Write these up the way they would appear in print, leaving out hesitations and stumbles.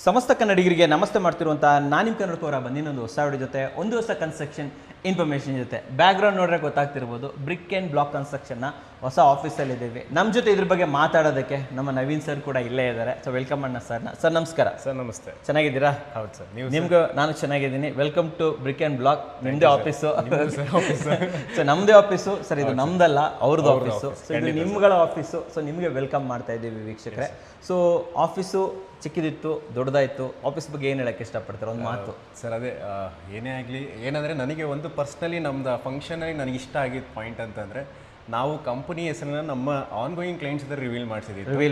ಸಮಸ್ತ ಕನ್ನಡಿಗರಿಗೆ ನಮಸ್ತೆ ಮಾಡ್ತಿರುವಂಥ ನಾನು ನಿಮ್ಮ ಕನ್ನಡಕವರ ಬಂದಿನೊಂದು ಹೊಸ ವಿಡಿಯೋ ಜೊತೆ ಒಂದು ಹೊಸ ಕನ್ಸ್ಟ್ರಕ್ಷನ್ ಇನ್ಫಾರ್ಮೇಷನ್ ಜೊತೆ ಬ್ಯಾಕ್ಗ್ರೌಂಡ್ ನೋಡ್ರೆ ಗೊತ್ತಾಗ್ತಿರ್ಬೋದು ಬ್ರಿಕ್ ಆ್ಯಂಡ್ ಬ್ಲಾಕ್ ಕನ್ಸ್ಟ್ರಕ್ಷನ್ನ ಹೊಸ ಆಫೀಸಲ್ಲಿ ಇದ್ದೀವಿ. ನಮ್ಮ ಜೊತೆ ಇದ್ರ ಬಗ್ಗೆ ಮಾತಾಡೋದಕ್ಕೆ ನಮ್ಮ ನವೀನ್ ಸರ್ ಕೂಡ ಇಲ್ಲೇ ಇದ್ದಾರೆ. ಸೊ ವೆಲ್ಕಮ್ ಅಣ್ಣ ಸರ್ನ. ಸರ್ ನಮಸ್ಕಾರ. ಸರ್ ನಮಸ್ತೆ. ಚೆನ್ನಾಗಿದ್ದೀರಾ? ಹೌದು ಸರ್. ನಿಮ್ಗೆ ನಾನು ಚೆನ್ನಾಗಿದ್ದೀನಿ. Welcome to Brick and Block. ನಿಮ್ಮದೇ ಆಫೀಸು. ಸೊ ನಮ್ಮದೇ ಆಫೀಸು ಸರ್, ಇದು ನಮ್ದಲ್ಲ, ಅವ್ರದ್ದು ಆಫೀಸು. ಸೊ ಇದು ನಿಮ್ಗಳ ಆಫೀಸು. ಸೊ ನಿಮಗೆ ವೆಲ್ಕಮ್ ಮಾಡ್ತಾ ಇದ್ದೀವಿ ವೀಕ್ಷಕರೇ. ಸೊ ಆಫೀಸು ಚಿಕ್ಕದಿತ್ತು, ದೊಡ್ಡದಾಯಿತು. ಆಫೀಸ್ ಬಗ್ಗೆ ಏನು ಹೇಳಕ್ಕೆ ಇಷ್ಟಪಡ್ತಾರೆ ಒಂದು ಮಾತು? ಸರ್ ಅದೇ ಏನೇ ಆಗಲಿ, ಏನಂದರೆ ನನಗೆ ಒಂದು ಪರ್ಸ್ನಲಿ ನಮ್ದು ಫಂಕ್ಷನಲ್ಲಿ ನನಗೆ ಇಷ್ಟ ಆಗಿದ್ದ ಪಾಯಿಂಟ್ ಅಂತಂದರೆ, ನಾವು ಕಂಪನಿ ಹೆಸರನ್ನ ನಮ್ಮ ಆನ್ಗೋಯಿಂಗ್ ಕ್ಲೈಂಟ್ಸ್ ಹತ್ರ ರಿವೀಲ್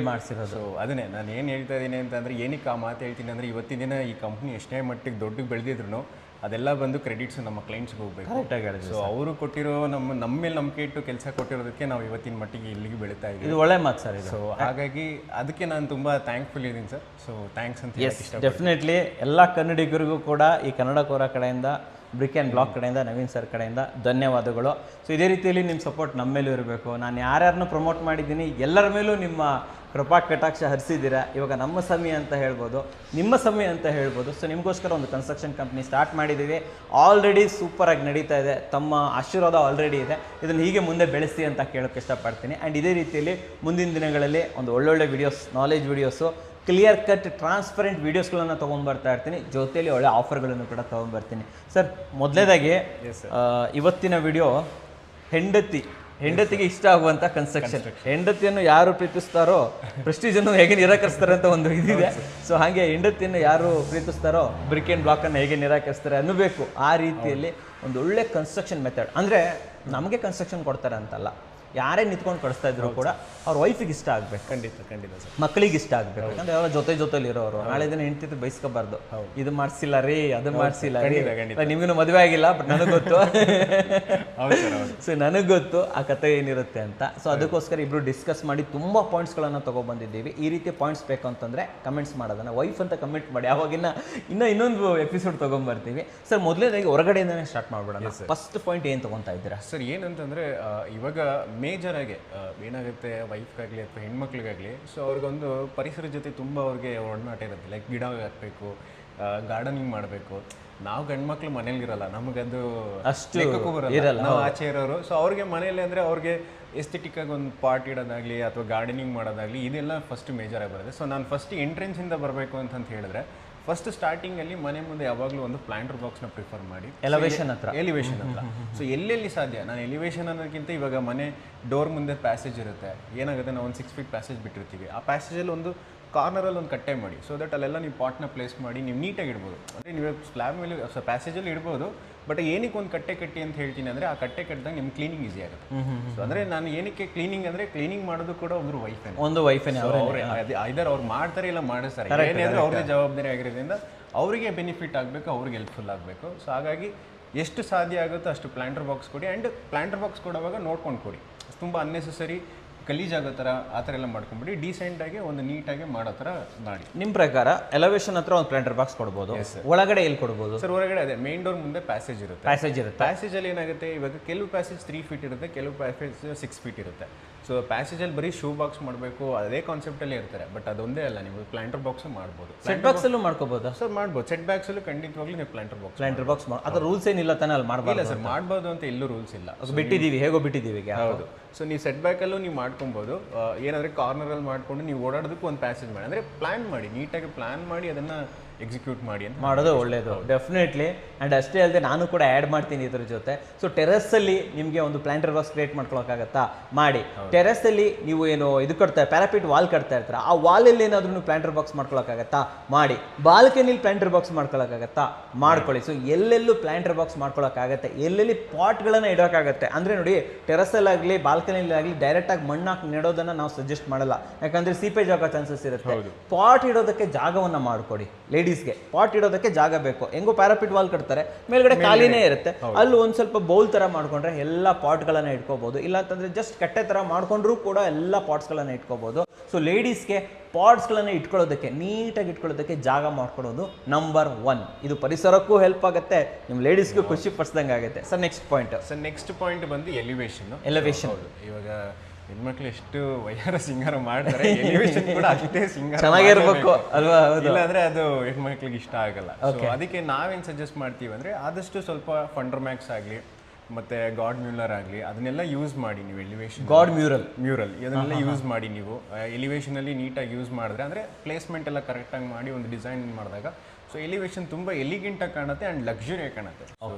ಮಾಡಿಸಿರೋದು. ಸೊ ಅದನ್ನೇ ನಾನು ಏನು ಹೇಳ್ತಾ ಇದ್ದೀನಿ ಅಂತಂದರೆ, ಏನಕ್ಕೆ ಆ ಮಾತು ಹೇಳ್ತೀನಿ ಅಂದರೆ, ಇವತ್ತಿನ ದಿನ ಈ ಕಂಪ್ನಿ ಎಷ್ಟೇ ಮಟ್ಟಿಗೆ ದೊಡ್ಡಗೆ ಬೆಳೆದಿದ್ರು ಅದೆಲ್ಲ ಬಂದು ಕ್ರೆಡಿಟ್ಸ್ ನಮ್ಮ ಕ್ಲೈಂಟ್ಸ್ಗೆ ಹೋಗಬೇಕು. ಸೊ ಅವರು ಕೊಟ್ಟಿರೋ ನಮ್ಮ ಮೇಲೆ ನಂಬಿಕೆ ಇಟ್ಟು ಕೆಲಸ ಕೊಟ್ಟಿರೋದಕ್ಕೆ ನಾವು ಇವತ್ತಿನ ಮಟ್ಟಿಗೆ ಇಲ್ಲಿಗೆ ಬೆಳೀತಾ ಇದ್ದೀವಿ. ಇದು ಒಳ್ಳೆ ಮಾತು ಸರ್. ಸೊ ಹಾಗಾಗಿ ಅದಕ್ಕೆ ನಾನು ತುಂಬ ಥ್ಯಾಂಕ್ಫುಲ್ ಇದ್ದೀನಿ ಸರ್. ಸೊ ಥ್ಯಾಂಕ್ಸ್ ಅಂತ ಇಷ್ಟ. ಡೆಫಿನೆಟ್ಲಿ ಎಲ್ಲ ಕನ್ನಡಿಗರಿಗೂ ಕೂಡ ಈ ಕನ್ನಡಕೋರ ಕಡೆಯಿಂದ, ಬ್ರಿಕ್ ಆ್ಯಂಡ್ ಬ್ಲಾಕ್ ಕಡೆಯಿಂದ, ನವೀನ್ ಸರ್ ಕಡೆಯಿಂದ ಧನ್ಯವಾದಗಳು. ಸೊ ಇದೇ ರೀತಿಯಲ್ಲಿ ನಿಮ್ಮ ಸಪೋರ್ಟ್ ನಮ್ಮ ಮೇಲೂ ಇರಬೇಕು. ನಾನು ಯಾರ್ಯಾರನ್ನೂ ಪ್ರಮೋಟ್ ಮಾಡಿದ್ದೀನಿ, ಎಲ್ಲರ ಮೇಲೂ ನಿಮ್ಮ ಕೃಪಾ ಕಟಾಕ್ಷ ಹರಿಸಿದ್ದೀರಾ. ಇವಾಗ ನಮ್ಮ ಸಮಯ ಅಂತ ಹೇಳ್ಬೋದು, ನಿಮ್ಮ ಸಮಯ ಅಂತ ಹೇಳ್ಬೋದು. ಸೊ ನಿಮಗೋಸ್ಕರ ಒಂದು ಕನ್ಸ್ಟ್ರಕ್ಷನ್ ಕಂಪ್ನಿ ಸ್ಟಾರ್ಟ್ ಮಾಡಿದ್ದೀವಿ. ಆಲ್ರೆಡಿ ಸೂಪರಾಗಿ ನಡೀತಾ ಇದೆ. ತಮ್ಮ ಆಶೀರ್ವಾದ ಆಲ್ರೆಡಿ ಇದೆ. ಇದನ್ನು ಹೀಗೆ ಮುಂದೆ ಬೆಳೆಸಿ ಅಂತ ಕೇಳೋಕ್ಕೆ ಇಷ್ಟಪಡ್ತೀನಿ. ಆ್ಯಂಡ್ ಇದೇ ರೀತಿಯಲ್ಲಿ ಮುಂದಿನ ದಿನಗಳಲ್ಲಿ ಒಂದು ಒಳ್ಳೊಳ್ಳೆ videos, knowledge videos, clear cut transparent ವೀಡಿಯೋಸ್ಗಳನ್ನು ತೊಗೊಂಡ್ಬರ್ತಾ ಇರ್ತೀನಿ. ಜೊತೆಯಲ್ಲಿ ಒಳ್ಳೆ ಆಫರ್ಗಳನ್ನು ಕೂಡ ತೊಗೊಂಡ್ಬರ್ತೀನಿ. ಸರ್ ಮೊದಲನೇದಾಗಿ ಇವತ್ತಿನ ವಿಡಿಯೋ ಹೆಂಡತಿಗೆ ಇಷ್ಟ ಆಗುವಂಥ ಕನ್ಸ್ಟ್ರಕ್ಷನ್. ಹೆಂಡತಿಯನ್ನು ಯಾರು ಪ್ರೀತಿಸ್ತಾರೋ ಪ್ರೆಸ್ಟೀಜನ್ನು ಹೇಗೆ ನಿರಾಕರಿಸ್ತಾರೆ ಅಂತ ಒಂದು ಇದಿದೆ. ಸೊ ಹಾಗೆ ಹೆಂಡತಿಯನ್ನು ಯಾರು ಪ್ರೀತಿಸ್ತಾರೋ ಬ್ರಿಕ್ ಆ್ಯಂಡ್ ಬ್ಲಾಕನ್ನು ಹೇಗೆ ನಿರಾಕರಿಸ್ತಾರೆ ಅನ್ನಬೇಕು. ಆ ರೀತಿಯಲ್ಲಿ ಒಂದು ಒಳ್ಳೆ ಕನ್ಸ್ಟ್ರಕ್ಷನ್ ಮೆಥಡ್. ಅಂದರೆ ನಮಗೆ ಕನ್ಸ್ಟ್ರಕ್ಷನ್ ಕೊಡ್ತಾರೆ ಅಂತಲ್ಲ, ಯಾರೇ ನಿಂತ್ಕೊಂಡು ಕಳಿಸ್ತಾ ಇದ್ರು ಕೂಡ ಅವ್ರ ವೈಫಿಗೆ ಇಷ್ಟ ಆಗಬೇಕು. ಖಂಡಿತ ಸರ್. ಮಕ್ಕಳಿಗೆ ಇಷ್ಟ ಆಗಬೇಕು. ಯಾಕಂದ್ರೆ ಅವರ ಜೊತೆಲಿ ಇರೋರು ನಾಳೆ ದಿನ ಹೆಂಡ್ತಿದ್ರು ಬೈಸ್ಕೋಬಾರ್ದು. ಇದು ಮಾಡಿಸಿಲ್ಲ ರೀ, ಅದು ಮಾಡಿಸಿಲ್ಲ ರೀ. ನಿಮಗೂ ಮದುವೆ ಆಗಿಲ್ಲ, ಬಟ್ ನನಗೆ ಗೊತ್ತು. ಸೊ ನನಗೆ ಗೊತ್ತು ಆ ಕತೆ ಏನಿರುತ್ತೆ ಅಂತ. ಸೊ ಅದಕ್ಕೋಸ್ಕರ ಇಬ್ರು ಡಿಸ್ಕಸ್ ಮಾಡಿ ತುಂಬ ಪಾಯಿಂಟ್ಸ್ಗಳನ್ನು ತೊಗೊಬಂದಿದ್ದೀವಿ. ಈ ರೀತಿ ಪಾಯಿಂಟ್ಸ್ ಬೇಕು ಅಂತಂದರೆ ಕಮೆಂಟ್ಸ್ ಮಾಡೋದನ್ನ ವೈಫ್ ಅಂತ ಕಮೆಂಟ್ ಮಾಡಿ, ಅವಾಗಿನ ಇನ್ನೊಂದು ಎಪಿಸೋಡ್ ತೊಗೊಂಬರ್ತೀವಿ. ಸರ್ ಮೊದಲನೇದಾಗಿ ಹೊರಗಡೆಯಿಂದನೇ ಸ್ಟಾರ್ಟ್ ಮಾಡ್ಬಿಡೋಣ. ಫಸ್ಟ್ ಪಾಯಿಂಟ್ ಏನು ತೊಗೊತಾ ಇದ್ದೀರಾ ಸರ್? ಏನಂತಂದರೆ ಇವಾಗ ಮೇಜರ್ ಆಗಿ ಏನಾಗುತ್ತೆ ವೈಫ್ಗಾಗಲಿ ಅಥವಾ ಹೆಣ್ಮಕ್ಳಿಗಾಗಲಿ, ಸೊ ಅವ್ರಿಗೊಂದು ಪರಿಸರದ ಜೊತೆ ತುಂಬ ಅವ್ರಿಗೆ ಒಡನಾಟ ಇರುತ್ತೆ. ಲೈಕ್ ಗಿಡ ಹಾಕಬೇಕು, ಗಾರ್ಡನಿಂಗ್ ಮಾಡಬೇಕು. ನಾವು ಗಂಡ್ಮಕ್ಳು ಮನೇಲಿರಲ್ಲ, ನಮಗದು ಅಷ್ಟು ಬರಲ್ಲ, ನಾವು ಆಚೆ ಇರೋರು. ಸೊ ಅವ್ರಿಗೆ ಮನೇಲಿ ಅಂದರೆ ಅವ್ರಿಗೆ ಎಸ್ಥೆಟಿಕ್ ಆಗಿ ಒಂದು ಪಾಟ್ ಇಡೋದಾಗಲಿ ಅಥವಾ ಗಾರ್ಡನಿಂಗ್ ಮಾಡೋದಾಗಲಿ ಇದೆಲ್ಲ ಫಸ್ಟ್ ಮೇಜರ್ ಆಗಿ ಬರುತ್ತೆ. ಸೊ ನಾನು ಫಸ್ಟ್ ಎಂಟ್ರೆನ್ಸಿಂದ ಬರಬೇಕು ಅಂತ ಹೇಳಿದ್ರೆ, ಫಸ್ಟ್ ಸ್ಟಾರ್ಟಿಂಗಲ್ಲಿ ಮನೆ ಮುಂದೆ ಯಾವಾಗಲೂ ಒಂದು ಪ್ಲಾಂಟರ್ ಬಾಕ್ಸ್ನ ಪ್ರಿಫರ್ ಮಾಡಿ, ಎಲಿವೇಶನ್ ಹತ್ರ. ಸೊ ಎಲ್ಲೆಲ್ಲಿ ಸಾಧ್ಯ, ನಾನು ಎಲಿವೇಶನ್ ಅನ್ನೋದಕ್ಕಿಂತ ಇವಾಗ ಮನೆ ಡೋರ್ ಮುಂದೆ ಪ್ಯಾಸೇಜ್ ಇರುತ್ತೆ. ಏನಾಗುತ್ತೆ, ನಾವು ಒಂದು 6 ಫೀಟ್ ಪ್ಯಾಸೇಜ್ ಬಿಟ್ಟಿರ್ತೀವಿ. ಆ ಪ್ಯಾಸೇಜಲ್ಲಿ ಒಂದು ಕಾರ್ನರಲ್ಲಿ ಒಂದು ಕಟ್ಟೆ ಮಾಡಿ, ಸೊ ದಟ್ ಅಲ್ಲೆಲ್ಲ ನೀವು ಪಾಟ್ನ ಪ್ಲೇಸ್ ಮಾಡಿ ನೀವು ನೀಟಾಗಿ ಇಡ್ಬೋದು. ಅಂದರೆ ನೀವು ಸ್ಲ್ಯಾಬ್ ಮೇಲೆ ಪ್ಯಾಸೇಜಲ್ಲಿ ಇಡ್ಬೋದು. ಬಟ್ ಏನಕ್ಕೆ ಒಂದು ಕಟ್ಟೆ ಕಟ್ಟಿ ಅಂತ ಹೇಳ್ತೀನಿ ಅಂದರೆ, ಆ ಕಟ್ಟೆ ಕಟ್ಟಿದಾಗ ನಿಮ್ಗೆ ಕ್ಲೀನಿಂಗ್ ಈಸಿ ಆಗುತ್ತೆ. ಸೊ ಅಂದರೆ ನಾನು ಏನಕ್ಕೆ ಕ್ಲೀನಿಂಗ್ ಅಂದರೆ, ಕ್ಲೀನಿಂಗ್ ಮಾಡೋದು ಕೂಡ ಒಂದು ವೈಫೇನೆ ಐದರ್ ಅವ್ರು ಮಾಡ್ತಾರೆ ಇಲ್ಲ ಮಾಡಿಸ್ತಾರೆ. ಏನಾದರೂ ಅವ್ರದ್ದೇ ಜವಾಬ್ದಾರಿ ಆಗಿರೋದ್ರಿಂದ ಅವರಿಗೆ ಬೆನಿಫಿಟ್ ಆಗಬೇಕು, ಅವ್ರಿಗೆ ಹೆಲ್ಪ್ಫುಲ್ ಆಗಬೇಕು. ಸೊ ಹಾಗಾಗಿ ಎಷ್ಟು ಸಾಧ್ಯ ಆಗುತ್ತೋ ಅಷ್ಟು ಪ್ಲಾಂಟರ್ ಬಾಕ್ಸ್ ಕೊಡಿ. ಆ್ಯಂಡ್ ಪ್ಲಾಂಟರ್ ಬಾಕ್ಸ್ ಕೊಡುವಾಗ ನೋಡ್ಕೊಂಡು ಕೊಡಿ. ತುಂಬ ಅನ್ನೆಸೆಸರಿ ಗಲೀಜಾಗೋ ಥರ ಆ ಥರ ಎಲ್ಲ ಮಾಡ್ಕೊಂಬಿಡಿ. ಡೀಸೆಂಟಾಗಿ ಒಂದು ನೀಟಾಗಿ ಮಾಡೋ ಥರ ಮಾಡಿ. ನಿಮ್ಮ ಪ್ರಕಾರ ಎಲಿವೇಶನ್ ಹತ್ರ ಒಂದು ಪ್ಲಾಂಟರ್ ಬಾಕ್ಸ್ ಕೊಡ್ಬೋದು. ಒಳಗಡೆ ಎಲ್ಲಿ ಕೊಡ್ಬೋದು ಸರ್? ಹೊರಗಡೆ ಅದೇ ಮೇನ್ ಡೋರ್ ಮುಂದೆ ಪ್ಯಾಸೇಜ್ ಇರುತ್ತೆ. ಪ್ಯಾಸೇಜಲ್ಲಿ ಏನಾಗುತ್ತೆ, ಇವಾಗ ಕೆಲವು ಪ್ಯಾಸೇಜ್ 3 ಫೀಟ್ ಇರುತ್ತೆ, ಕೆಲವು ಪ್ಯಾಸೇಜ್ 6 ಫೀಟ್ ಇರುತ್ತೆ. ಸೊ ಪ್ಯಾಸೇಜಲ್ಲಿ ಬರೀ ಶೂ ಬಾಕ್ಸ್ ಮಾಡಬೇಕು, ಅದೇ ಕಾನ್ಸೆಪ್ಟಲ್ಲಿ ಇರ್ತಾರೆ. ಬಟ್ ಅದೊಂದೇ ಅಲ್ಲ, ನೀವು ಪ್ಲಾಂಟರ್ ಬಾಕ್ಸ್ ಮಾಡ್ಬೋದು. ಸೆಟ್ ಬಾಕ್ಸಲ್ಲೂ ಮಾಡ್ಕೋಬೋದು ಸರ್? ಮಾಡ್ಬೋದು. ಸೆಟ್ ಬಾಕ್ಸಲ್ಲೂ ಖಂಡಿತವಾಗ್ಲೂ ನೀವು ಪ್ಲಾಂಟರ್ ಬಾಕ್ಸ್ ಅದು ರೂಲ್ಸ್ ಏನಿಲ್ಲ ತಾನೇ ಅಲ್ಲಿ ಮಾಡಬಾರ್ದು? ಸರ್ ಮಾಡ್ಬೋದು ಅಂತ ಎಲ್ಲೂ ರೂಲ್ಸ್ ಇಲ್ಲ. ಬಿಟ್ಟಿದ್ದೀವಿ, ಹೇಗೋ ಬಿಟ್ಟಿದ್ದೀವಿ. ಹೌದು. ಸೊ ನೀವು ಸೆಟ್ ಬ್ಯಾಕಲ್ಲೂ ನೀವು ಮಾಡ್ಕೊಬೋದು. ಏನಾದರೆ ಕಾರ್ನರಲ್ಲಿ ಮಾಡ್ಕೊಂಡು ನೀವು ಓಡಾಡೋದಕ್ಕೂ ಒಂದು ಪ್ಯಾಸೇಜ್ ಮಾಡಿ, ಅಂದರೆ ಪ್ಲ್ಯಾನ್ ಮಾಡಿ, ನೀಟಾಗಿ ಪ್ಲ್ಯಾನ್ ಮಾಡಿ ಅದನ್ನು ಎಕ್ಸಿಕ್ಯೂಟ್ ಮಾಡಿ ಅಂತ ಮಾಡೋದು ಒಳ್ಳೆಯದು. ಡೆಫಿನೆಟ್ಲಿ. ಆ್ಯಂಡ್ ಅಷ್ಟೇ ಅಲ್ಲದೆ ನಾನು ಕೂಡ ಆ್ಯಡ್ ಮಾಡ್ತೀನಿ ಇದ್ರ ಜೊತೆ. ಸೊ ಟೆರೆಸ್ಸಲ್ಲಿ ನಿಮಗೆ ಒಂದು ಪ್ಲಾಂಟರ್ ಬಾಕ್ಸ್ ಕ್ರಿಯೇಟ್ ಮಾಡ್ಕೊಳಕ್ಕಾಗತ್ತಾ? ಮಾಡಿ. ಟೆರೆಸ್ಸಲ್ಲಿ ನೀವು ಏನು ಇದು ಕಟ್ತಾ ಪ್ಯಾರಾಪಿಟ್ ವಾಲ್ ಕಟ್ತಾ ಇರ್ತಾರೆ, ಆ ವಾಲಲ್ಲಿ ಏನಾದರೂ ನೀವು ಪ್ಲಾಂಟರ್ ಬಾಕ್ಸ್ ಮಾಡ್ಕೊಳಕ್ಕಾಗತ್ತಾ? ಮಾಡಿ. ಬಾಲ್ಕನಿಲಿ ಪ್ಲಾಂಟರ್ ಬಾಕ್ಸ್ ಮಾಡ್ಕೊಳಕ್ಕಾಗತ್ತಾ? ಮಾಡ್ಕೊಳ್ಳಿ. ಸೊ ಎಲ್ಲೆಲ್ಲೂ ಪ್ಲಾಂಟರ್ ಬಾಕ್ಸ್ ಮಾಡ್ಕೊಳಕ್ಕಾಗತ್ತೆ, ಎಲ್ಲೆಲ್ಲಿ ಪಾಟ್ಗಳನ್ನು ಇಡೋಕ್ಕಾಗತ್ತೆ. ಅಂದರೆ ನೋಡಿ, ಟೆರೆಸ್ಸಲ್ಲಾಗಲಿ ಬಾಲ್ಕನಿಲಾಗಲಿ ಡೈರೆಕ್ಟಾಗಿ ಮಣ್ಣಾಕಿ ನೆಡೋದನ್ನು ನಾವು ಸಜೆಸ್ಟ್ ಮಾಡಲ್ಲ. ಯಾಕಂದರೆ ಸೀಪೇಜ್ ಆಗೋ ಚಾನ್ಸಸ್ ಇರುತ್ತೆ. ಪಾಟ್ ಇಡೋದಕ್ಕೆ ಜಾಗವನ್ನು ಮಾಡಿಕೊಡಿ. ಲೇಡೀಸ್ಗೆ ಪಾಟ್ ಇಡೋದಕ್ಕೆ ಜಾಗ ಬೇಕು. ಹೆಂಗೋ ಪ್ಯಾರಾಪಿಟ್ ವಾಲ್ ಕಟ್ತಾರೆ, ಮೇಲ್ಗಡೆ ಖಾಲಿನೇ ಇರುತ್ತೆ. ಅಲ್ಲಿ ಒಂದು ಸ್ವಲ್ಪ ಬೌಲ್ ಥರ ಮಾಡ್ಕೊಂಡ್ರೆ ಎಲ್ಲ ಪಾಟ್ಗಳನ್ನು ಇಟ್ಕೋಬಹುದು. ಇಲ್ಲ ಅಂತಂದರೆ ಜಸ್ಟ್ ಕಟ್ಟೆ ಥರ ಮಾಡ್ಕೊಂಡ್ರೂ ಕೂಡ ಎಲ್ಲ ಪಾಟ್ಸ್ಗಳನ್ನು ಇಟ್ಕೋಬಹುದು. ಸೊ ಲೇಡೀಸ್ಗೆ ಪಾಟ್ಸ್ಗಳನ್ನು ಇಟ್ಕೊಳ್ಳೋದಕ್ಕೆ, ನೀಟಾಗಿ ಇಟ್ಕೊಳ್ಳೋದಕ್ಕೆ ಜಾಗ ಮಾಡ್ಕೊಡೋದು ನಂಬರ್ 1. ಇದು ಪರಿಸರಕ್ಕೂ ಹೆಲ್ಪ್ ಆಗುತ್ತೆ, ನಿಮ್ಮ ಲೇಡೀಸ್ಗೂ ಖುಷಿ ಪಡಿಸ್ದಂಗೆ ಆಗುತ್ತೆ. ಸರ್ ನೆಕ್ಸ್ಟ್ ಪಾಯಿಂಟ್ ಬಂದು ಎಲಿವೇಶನ್. ಎಲಿವೇಶನ್ ಇವಾಗ ಹೆಣ್ಮಕ್ಳು ಎಷ್ಟು ವಯ್ಯಾರ ಸಿಂಗಾರ ಮಾಡ್ತಾರೆ ಎಲಿವೇಶನ್ ಕೂಡ ಅಷ್ಟೇ ಸಿಂಗಾರ ಚೆನ್ನಾಗಿರ್ಬೇಕು ಅಲ್ವಾ? ಇಲ್ಲಾಂದ್ರೆ ಅದು ಹೆಣ್ಮಕ್ಳಿಗೆ ಇಷ್ಟ ಆಗಲ್ಲ. ಸೊ ಅದಕ್ಕೆ ನಾವೇನ್ ಸಜೆಸ್ಟ್ ಮಾಡ್ತೀವಿ ಅಂದ್ರೆ ಆದಷ್ಟು ಸ್ವಲ್ಪ ಫಂಡರ್ ಮ್ಯಾಕ್ಸ್ ಆಗಲಿ ಮತ್ತೆ ಗಾಡ್ ಮ್ಯೂಲರ್ ಆಗಲಿ ಅದನ್ನೆಲ್ಲ ಯೂಸ್ ಮಾಡಿ ನೀವು ಎಲಿವೇಶನ್. ಗಾಡ್ ಮ್ಯೂರಲ್ ಇದನ್ನೆಲ್ಲ ಯೂಸ್ ಮಾಡಿ ನೀವು ಎಲಿವೇಶನ್ ಅಲ್ಲಿ ನೀಟಾಗಿ ಯೂಸ್ ಮಾಡಿದ್ರೆ ಅಂದ್ರೆ ಪ್ಲೇಸ್ಮೆಂಟ್ ಎಲ್ಲ ಕರೆಕ್ಟಾಗಿ ಮಾಡಿ ಒಂದು ಡಿಸೈನ್ ಮಾಡಿದಾಗ ಸೊ ಎಲಿವೇಶನ್ ತುಂಬಾ ಎಲಿಗೆಂಟ್ ಆಗಿ ಕಾಣುತ್ತೆ ಅಂಡ್ ಲಕ್ಸುರಿ ಕಾಣುತ್ತೆ.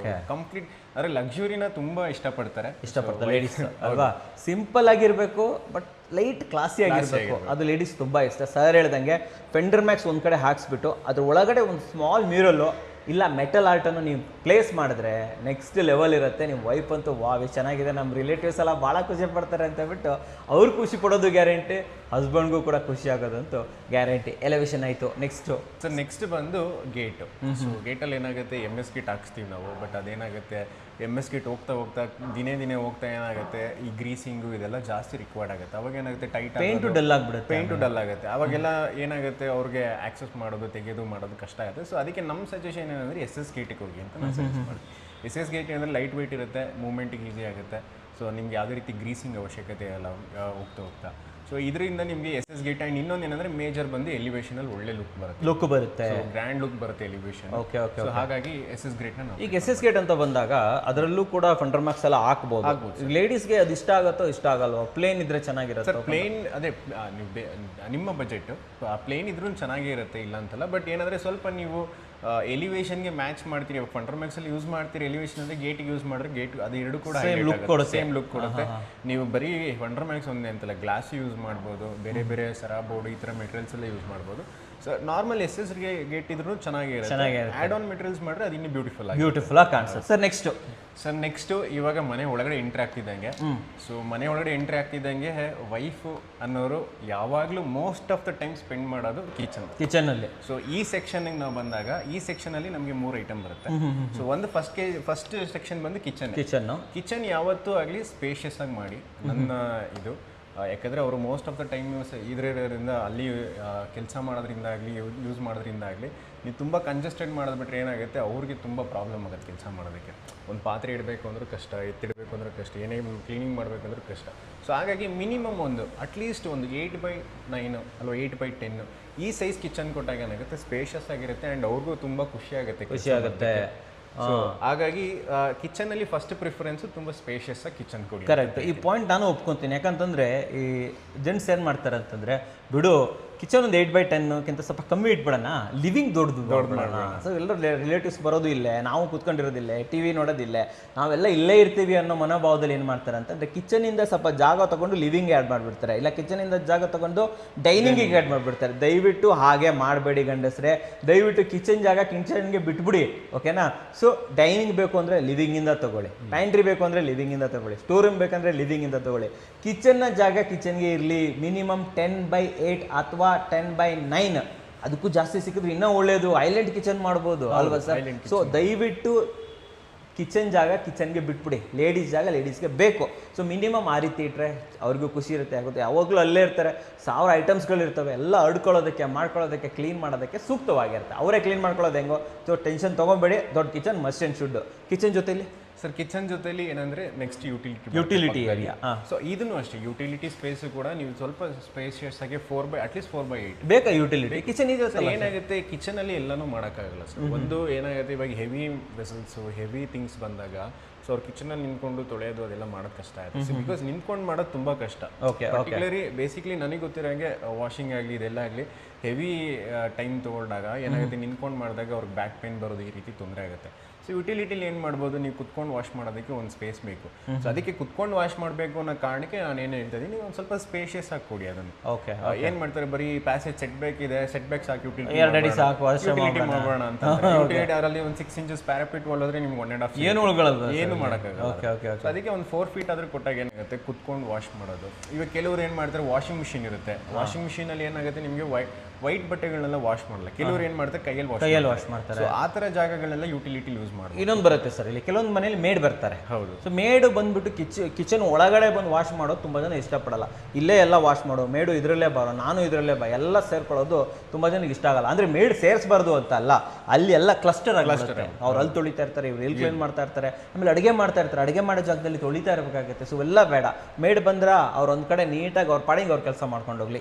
ಕಂಪ್ಲೀಟ್ ಅಂದ್ರೆ ಲಕ್ಸುರಿನ ತುಂಬಾ ಇಷ್ಟಪಡ್ತಾರೆ ಲೇಡೀಸ್ ಅಲ್ವಾ? ಸಿಂಪಲ್ ಆಗಿರ್ಬೇಕು ಬಟ್ ಲೈಟ್ ಕ್ಲಾಸಿ ಆಗಿರ್ಬೇಕು, ಅದು ಲೇಡೀಸ್ ತುಂಬಾ ಇಷ್ಟ. ಸರ್ ಹೇಳ್ದಂಗೆ ಫೆಂಡರ್ ಮ್ಯಾಕ್ಸ್ ಒಂದ್ ಕಡೆ ಹಾಕ್ಸ್ಬಿಟ್ಟು ಅದ್ರ ಒಳಗಡೆ ಒಂದು ಸ್ಮಾಲ್ ಮ್ಯೂರಲ್ಲು ಇಲ್ಲ ಮೆಟಲ್ ಆರ್ಟನ್ನು ನೀವು ಪ್ಲೇಸ್ ಮಾಡಿದ್ರೆ ನೆಕ್ಸ್ಟ್ ಲೆವೆಲ್ ಇರುತ್ತೆ. ನಿಮ್ಮ ವೈಫ್ ಅಂತೂ ವಾವ್ ಎಷ್ಟು ಚೆನ್ನಾಗಿದೆ, ನಮ್ಮ ರಿಲೇಟಿವ್ಸ್ ಎಲ್ಲ ಭಾಳ ಖುಷಿ ಪಡ್ತಾರೆ ಅಂತ ಹೇಳ್ಬಿಟ್ಟು ಅವ್ರು ಖುಷಿ ಪಡೋದು ಗ್ಯಾರಂಟಿ, ಹಸ್ಬೆಂಡ್ಗೂ ಕೂಡ ಖುಷಿ ಆಗೋದಂತೂ ಗ್ಯಾರಂಟಿ. ಎಲಿವೇಶನ್ ಆಯಿತು, ನೆಕ್ಸ್ಟು ಸರ್ ನೆಕ್ಸ್ಟ್ ಬಂದು ಗೇಟು. ಸೊ ಗೇಟಲ್ಲಿ ಏನಾಗುತ್ತೆ MS ಕಿಟ್ ಹಾಕ್ಸ್ತೀವಿ ನಾವು, ಬಟ್ ಅದೇನಾಗುತ್ತೆ MS ಕಿಟ್ ಹೋಗ್ತಾ ಹೋಗ್ತಾ ದಿನೇ ಹೋಗ್ತಾ ಏನಾಗುತ್ತೆ ಈ ಗ್ರೀಸಿಂಗು ಇದೆಲ್ಲ ಜಾಸ್ತಿ ರಿಕ್ವೈರ್ಡ್ ಆಗುತ್ತೆ. ಅವಾಗ ಏನಾಗುತ್ತೆ ಟೈಟ್ ಪೇಂಟು ಡಲ್ ಆಗಿಬಿಡುತ್ತೆ, ಪೇಂಟು ಡಲ್ ಆಗುತ್ತೆ. ಅವಾಗೆಲ್ಲ ಏನಾಗುತ್ತೆ ಅವ್ರಿಗೆ ಆಕ್ಸೆಸ್ ಮಾಡೋದು ತೆಗೆದು ಮಾಡೋದು ಕಷ್ಟ ಆಗುತ್ತೆ. ಸೊ ಅದಕ್ಕೆ ನಮ್ಮ ಸಜೆಷನ್ ಏನಂದರೆ SS ಗೇಟಿಗೆ ಹೋಗಿ ಅಂತ ನಾನು ಸಜೆಸ್ಟ್ ಮಾಡ್ತೀನಿ. SS ಗೇಟ್ ಅಂದರೆ ಲೈಟ್ ವೆಯ್ಟ್ ಇರುತ್ತೆ, ಮೂವ್ಮೆಂಟಿಗೆ ಈಸಿ ಆಗುತ್ತೆ. ಸೊ ನಿಮ್ಗೆ ಯಾವುದೇ ರೀತಿ ಗ್ರೀಸಿಂಗ್ ಅವಶ್ಯಕತೆ ಇಲ್ಲ ಹೋಗ್ತಾ. ಸೊ ಇದರಿಂದ ನಿಮಗೆ SS ಗೇಟ್ ಆ್ಯಂಡ್ ಇನ್ನೊಂದು ಏನಂದರೆ ಮೇಜರ್ ಬಂದು ಎಲಿವೇಶನಲ್ಲಿ ಒಳ್ಳೆ ಲುಕ್ ಬರುತ್ತೆ, ಗ್ರ್ಯಾಂಡ್ ಲುಕ್ ಬರುತ್ತೆ ಎಲಿವೇಶನ್. Okay okay. ಸೊ ಹಾಗಾಗಿ SS ಗೇಟ್ನ ನಾವು ಈಗ SS ಗೇಟ್ ಅಂತ ಬಂದಾಗ ಅದರಲ್ಲೂ ಕೂಡ ಫಂಡರ್ ಮಾರ್ಕ್ಸ್ ಎಲ್ಲ ಹಾಕ್ಬೋದು. ಲೇಡೀಸ್ಗೆ ಅದು ಇಷ್ಟ ಆಗುತ್ತೋ ಇಷ್ಟ ಆಗಲ್ವೋ? ಪ್ಲೇನ್ ಇದ್ರೆ ಚೆನ್ನಾಗಿರುತ್ತೆ ಸರ್. ಪ್ಲೇನ್ ಅದೇ ನಿಮ್ಮ ಬಜೆಟ್ ಪ್ಲೇನ್ ಇದ್ರೂ ಚೆನ್ನಾಗೇ ಇರುತ್ತೆ, ಇಲ್ಲ ಅಂತಲ್ಲ. ಬಟ್ ಏನಂದರೆ ಸ್ವಲ್ಪ ನೀವು ಎಲಿವೇಶನ್ಗೆ ಮ್ಯಾಚ್ ಮಾಡ್ತೀರಿ. ಇವಾಗ ಫಂಡರ್ ಮ್ಯಾಕ್ಸ್ ಅಲ್ಲಿ ಯೂಸ್ ಮಾಡ್ತೀರಿ ಎಲಿವೇಶನ್ ಅಂದ್ರೆ ಗೇಟಿಗೆ ಯೂಸ್ ಮಾಡಿದ್ರೆ ಗೇಟ್ ಅದು ಎರಡು ಕೂಡ ಸೇಮ್ ಲುಕ್ ಕೊಡುತ್ತೆ. ನೀವು ಬರೀ ಫಂಡರ್ ಮ್ಯಾಕ್ಸ್ ಒಂದೇ ಅಂತಲ್ಲ, ಗ್ಲಾಸ್ ಯೂಸ್ ಮಾಡ್ಬೋದು, ಬೇರೆ ಸರಾ ಬೋರ್ಡ್ ಈ ಥರ ಮೆಟೀರಿಯಲ್ಸ್ ಎಲ್ಲ ಯೂಸ್ ಮಾಡ್ಬೋದು. ಸೊ ನಾರ್ಮಲ್ SS ಗೇಟ್ ಇದ್ರೂ ಚೆನ್ನಾಗಿರುತ್ತೆ. ಆ್ಯಡ್ ಆನ್ ಮೆಟೀರಿಯಲ್ಸ್ ಮಾಡಿದ್ರೆ ಅದು ಇನ್ನೂ ಬ್ಯೂಟಿಫುಲ್ ಆಗಿ ಕಾಣಿಸುತ್ತೆ. ಸರ್ ನೆಕ್ಸ್ಟ್ ಇವಾಗ ಮನೆ ಒಳಗಡೆ ಎಂಟ್ರಿ ಆಗ್ತಿದ್ದಂಗೆ, ಸೊ ಮನೆ ಒಳಗಡೆ ಎಂಟ್ರಿ ಆಗ್ತಿದ್ದಂಗೆ ವೈಫ್ ಅನ್ನೋರು ಯಾವಾಗಲೂ most of the time spend ಮಾಡೋದು ಕಿಚನ್ ಅಲ್ಲಿ. ಸೊ ಈ ಸೆಕ್ಷನ್ಗೆ ನಾವು ಬಂದಾಗ ಈ ಸೆಕ್ಷನ್ ಅಲ್ಲಿ ನಮಗೆ 3 ಐಟಮ್ ಬರುತ್ತೆ. ಸೊ ಒಂದು ಫಸ್ಟ್ ಸೆಕ್ಷನ್ ಬಂದು ಕಿಚನ್ ಯಾವತ್ತೂ ಆಗಲಿ ಸ್ಪೇಷಿಯಸ್ ಆಗಿ ಮಾಡಿ. ನನ್ನ ಇದು ಯಾಕಂದರೆ ಅವರು ಮೋಸ್ಟ್ ಆಫ್ ದ ಟೈಮ್ ಇದರಿಂದ ಅಲ್ಲಿ ಕೆಲಸ ಮಾಡೋದ್ರಿಂದ ಆಗಲಿ ಯೂಸ್ ಮಾಡೋದ್ರಿಂದ ಆಗಲಿ ನೀವು ತುಂಬ ಕಂಜೆಸ್ಟೆಡ್ ಮಾಡೋದು ಬಿಟ್ಟರೆ ಏನಾಗುತ್ತೆ ಅವ್ರಿಗೆ ತುಂಬ ಪ್ರಾಬ್ಲಮ್ ಆಗುತ್ತೆ ಕೆಲಸ ಮಾಡೋದಕ್ಕೆ. ಒಂದು ಪಾತ್ರೆ ಇಡಬೇಕು ಅಂದ್ರೂ ಕಷ್ಟ, ಎತ್ತಿಡಬೇಕು ಅಂದ್ರೆ ಕಷ್ಟ, ಏನೇ ಕ್ಲೀನಿಂಗ್ ಮಾಡಬೇಕಂದ್ರೂ ಕಷ್ಟ. ಸೊ ಹಾಗಾಗಿ ಮಿನಿಮಮ್ ಒಂದು ಅಟ್ಲೀಸ್ಟ್ ಒಂದು 8x9 ಅಲ್ವಾ 8x10 ಈ ಸೈಜ್ ಕಿಚನ್ ಕೊಟ್ಟಾಗ ಏನಾಗುತ್ತೆ ಸ್ಪೇಷಿಯಸ್ ಆಗಿರುತ್ತೆ ಆ್ಯಂಡ್ ಅವ್ರಿಗೂ ತುಂಬ ಖುಷಿ ಆಗುತ್ತೆ. ಸೊ ಹಾಗಾಗಿ ಕಿಚನ್ ಅಲ್ಲಿ ಫಸ್ಟ್ ಪ್ರಿಫರೆನ್ಸ್ ತುಂಬಾ ಸ್ಪೇಷಿಯಸ್ ಆಗಿ ಕಿಚನ್ ಕೊಡಿ. ಕರೆಕ್ಟ್, ಈ ಪಾಯಿಂಟ್ ನಾನು ಒಪ್ಕೊಂತೀನಿ. ಯಾಕಂತಂದ್ರೆ ಈ ಜೆಂಟ್ಸ್ ಏನ್ ಮಾಡ್ತಾರೆ ಅಂತಂದ್ರೆ ಬಿಡು ಕಿಚನ್ ಒಂದು 8x10 ಸ್ವಲ್ಪ ಕಮ್ಮಿ ಇಟ್ಬಿಡೋಣ, ಲಿವಿಂಗ್ ದೊಡ್ಡದು ಮಾಡೋಣ. ಸೊ ಎಲ್ಲರೂ ರಿಲೇಟಿವ್ಸ್ ಬರೋದು ಇಲ್ಲೇ, ನಾವು ಕೂತ್ಕೊಂಡಿರೋದಿಲ್ಲ, TV ನೋಡೋದಿಲ್ಲ, ನಾವೆಲ್ಲ ಇಲ್ಲೇ ಇರ್ತೀವಿ ಅನ್ನೋ ಮನೋಭಾವದಲ್ಲಿ ಏನು ಮಾಡ್ತಾರೆ ಅಂತಂದರೆ ಕಿಚನಿಂದ ಸ್ವಲ್ಪ ಜಾಗ ತೊಗೊಂಡು ಲಿವಿಂಗ್ ಆ್ಯಡ್ ಮಾಡಿಬಿಡ್ತಾರೆ, ಇಲ್ಲ ಕಿಚನಿಂದ ಜಾಗ ತೊಗೊಂಡು ಡೈನಿಂಗಿಗೆ ಆ್ಯಡ್ ಮಾಡಿಬಿಡ್ತಾರೆ. ದಯವಿಟ್ಟು ಹಾಗೆ ಮಾಡಬೇಡಿ ಗಂಡಸ್ರೆ, ದಯವಿಟ್ಟು ಕಿಚನ್ ಜಾಗ ಕಿಚನ್ಗೆ ಬಿಟ್ಬಿಡಿ, ಓಕೆನಾ? ಸೊ ಡೈನಿಂಗ್ ಬೇಕು ಅಂದರೆ ಲಿವಿಂಗಿಂದ ತೊಗೊಳ್ಳಿ, ಪ್ಯಾಂಟ್ರಿ ಬೇಕು ಅಂದರೆ ಲಿವಿಂಗಿಂದ ತೊಗೊಳ್ಳಿ, ಸ್ಟೋರ್ ರೂಮ್ ಬೇಕಂದರೆ ಲಿವಿಂಗಿಂದ ತೊಗೊಳ್ಳಿ. ಕಿಚನ್ನ ಜಾಗ ಕಿಚನ್ಗೆ ಇರಲಿ, ಮಿನಿಮಮ್ 10x8 ಅಥವಾ 10x9, ಅದಕ್ಕೂ ಜಾಸ್ತಿ ಸಿಕ್ಕಿದ್ರೆ ಇನ್ನೂ ಒಳ್ಳೆಯದು. ಐಲ್ಯಾಂಡ್ ಕಿಚನ್ ಮಾಡ್ಬೋದು ಅಲ್ವಾ ಸರ್? ಸೊ ದಯವಿಟ್ಟು ಕಿಚನ್ ಜಾಗ ಕಿಚನ್ಗೆ ಬಿಟ್ಬಿಡಿ, ಲೇಡೀಸ್ ಜಾಗ ಲೇಡೀಸ್ಗೆ ಬೇಕು. ಸೊ ಮಿನಿಮಮ್ ಆ ರೀತಿ ಇಟ್ಟರೆ ಅವ್ರಿಗೂ ಖುಷಿ ಇರುತ್ತೆ, ಆಗುತ್ತೆ. ಯಾವಾಗಲೂ ಅಲ್ಲೇ ಇರ್ತಾರೆ, 1000 ಐಟಮ್ಸ್ಗಳಿರ್ತವೆ, ಎಲ್ಲ ಮಾಡ್ಕೊಳ್ಳೋದಕ್ಕೆ ಕ್ಲೀನ್ ಮಾಡೋದಕ್ಕೆ ಸೂಕ್ತವಾಗಿರುತ್ತೆ. ಅವರೇ ಕ್ಲೀನ್ ಮಾಡ್ಕೊಳ್ಳೋದು ಹೆಂಗೋ. ಸೊ ಟೆನ್ಷನ್ ತೊಗೊಬೇಡಿ, ದೊಡ್ಡ kitchen must and should. Kitchen ಜೊತೆಲಿ ಸರ್ ಕಿಚನ್ ಜೊತೆಲಿ ಏನಂದ್ರೆ ನೆಕ್ಸ್ಟ್ ಯುಟಿಲಿಟಿ ಏರಿಯಾ. ಸೊ ಇದನ್ನು ಅಷ್ಟೇ ಯುಟಿಲಿಟಿ ಸ್ಪೇಸ್ ಕೂಡ ನೀವು ಸ್ವಲ್ಪ ಸ್ಪೇಸಿಯಸ್ ಆಗಿ 4x8 ಬೇಕಾ ಯುಟಿಲಿಟಿ ಕಿಚನ್ ಇದೆ. ಏನಾಗುತ್ತೆ ಕಿಚನ್ ಅಲ್ಲಿ ಎಲ್ಲಾನು ಮಾಡೋಕ್ಕಾಗಲ್ಲ ಸರ್. ಒಂದು ಏನಾಗುತ್ತೆ ಇವಾಗ ಹೆವಿ ವೆಸಲ್ಸ್ ಹೆವಿ ಥಿಂಗ್ಸ್ ಬಂದಾಗ ಸೊ ಅವ್ರು ಕಿಚನಲ್ಲಿ ನಿಂತ್ಕೊಂಡು ತೊಳೆಯೋದು ಅದೆಲ್ಲ ಮಾಡೋದು ಕಷ್ಟ ಆಗುತ್ತೆ. ಬಿಕಾಸ್ ನಿಂತ್ಕೊಂಡು ಮಾಡೋದು ತುಂಬ ಕಷ್ಟ. ಪರ್ಟಿಕ್ಯುಲರಿ ಬೇಸಿಕ್ಲಿ ನನಗೆ ಗೊತ್ತಿರೋಂಗೆ ವಾಷಿಂಗ್ ಆಗಲಿ ಇದೆಲ್ಲ ಆಗಲಿ ಹೆವಿ ಟೈಮ್ ತೊಗೊಂಡಾಗ ಏನಾಗುತ್ತೆ ನಿಂತ್ಕೊಂಡು ಮಾಡಿದಾಗ ಅವ್ರಿಗೆ ಬ್ಯಾಕ್ ಪೇನ್ ಬರೋದು ಈ ರೀತಿ ತೊಂದರೆ ಆಗುತ್ತೆ. ಸೊ ಯುಟಿಲಿಟಿಲಿ ಏನು ಮಾಡ್ಬೋದು, ನೀವು ಕುತ್ಕೊಂಡು ವಾಶ್ ಮಾಡೋದಕ್ಕೆ ಒಂದು ಸ್ಪೇಸ್ ಬೇಕು. ಸೊ ಅದಕ್ಕೆ ಕುತ್ಕೊಂಡು ವಾಶ್ ಮಾಡಬೇಕು ಅನ್ನೋ ಕಾರಣಕ್ಕೆ ನಾನು ಏನು ಹೇಳ್ತಾ ಇದ್ದೀನಿ, ಒಂದು ಸ್ವಲ್ಪ ಸ್ಪೇಷಿಯಸ್ ಆಗಿ ಕೊಡಿ ಅದನ್ನು. ಏನು ಮಾಡ್ತಾರೆ, ಬರೀ ಪ್ಯಾಸೇಜ್ ಸೆಟ್ ಬ್ಯಾಕ್ಸ್ ಹಾಕಿ ಯುಟಿಲಿಟಿ ಮಾಡೋಣ ಅಂತ. ಯುಟಿಲಿಟಿ ಅದರಲ್ಲಿ ಒಂದು 6 inches ಪ್ಯಾರಾಪಿಟ್ ವಾಲ್ ಹೋದ್ರೆ ನಿಮ್ಗೆ 1.5 ಏನು ಮಾಡೋಕ್ಕಾಗಲ್ಲ. ಸೊ ಅದಕ್ಕೆ ಒಂದು 4 feet ಆದ್ರೂ ಕೊಟ್ಟಾಗ ಏನಾಗುತ್ತೆ ಕುತ್ಕೊಂಡು ವಾಶ್ ಮಾಡೋದು. ಇವಾಗ ಕೆಲವರು ಏನು ಮಾಡ್ತಾರೆ, ವಾಷಿಂಗ್ ಮಿಷಿನ್ ಇರುತ್ತೆ, ವಾಷಿಂಗ್ ಮಿಷಿನಲ್ಲಿ ಏನಾಗುತ್ತೆ ನಿಮಗೆ ವೈಟ್ ಬಟ್ಟೆಗಳನ್ನೆಲ್ಲ ವಾಶ್ ಮಾಡಲ್ಲ, ಕೆಲವರು ಏನು ಮಾಡ್ತಾರೆ ಕೈಯಲ್ಲಿ ವಾಶ್ ಮಾಡ್ತಾರೆ. ಸೊ ಆ ಥರ ಜಾಗಗಳನ್ನೆಲ್ಲ ಯುಟಿಲಿಟಿ ಯೂಸ್ ಮಾಡ್ಬೋದು. ಇನ್ನೊಂದು ಬರುತ್ತೆ ಸರ್, ಇಲ್ಲಿ ಕೆಲವೊಂದು ಮನೇಲಿ ಮೇಡ್ ಬರ್ತಾರೆ. ಹೌದು. ಸೊ ಮೇಡು ಬಂದ್ಬಿಟ್ಟು ಕಿಚನ್ ಒಳಗಡೆ ಬಂದು ವಾಶ್ ಮಾಡೋದು ತುಂಬ ಜನ ಇಷ್ಟಪಡಲ್ಲ. ಇಲ್ಲೇ ಎಲ್ಲ ವಾಶ್ ಮಾಡೋ, ಮೇಡು ಇದರಲ್ಲೇ ಬರೋ, ನಾನು ಇದರಲ್ಲೇ ಎಲ್ಲ ಸೇರ್ಕೊಳ್ಳೋದು ತುಂಬ ಜನಕ್ಕೆ ಇಷ್ಟ ಆಗಲ್ಲ. ಅಂದರೆ ಮೇಡ್ ಸೇರಿಸಬಾರ್ದು ಅಂತ ಅಲ್ಲ, ಅಲ್ಲಿ ಎಲ್ಲ ಕ್ಲಸ್ಟರ್ ಆಗಿರುತ್ತೆ. ಅವ್ರು ಅಲ್ಲಿ ತೊಳಿತಾ ಇರ್ತಾರೆ, ಇವ್ರು ಇಲ್ಲಿ ಕ್ಲೀನ್ ಮಾಡ್ತಾ ಇರ್ತಾರೆ, ಆಮೇಲೆ ಅಡುಗೆ ಮಾಡ್ತಾ ಇರ್ತಾರೆ, ಅಡುಗೆ ಮಾಡೋ ಜಾಗದಲ್ಲಿ ತೊಳಿತಾ ಇರಬೇಕಾಗುತ್ತೆ. ಸೊ ಎಲ್ಲ ಬೇಡ, ಮೇಡ್ ಬಂದ್ರೆ ಅವ್ರು ಒಂದು ಕಡೆ ನೀಟಾಗಿ ಅವ್ರ ಪಾಡಿಗೆ ಅವ್ರ ಕೆಲಸ ಮಾಡ್ಕೊಂಡು ಹೋಗ್ಲಿ.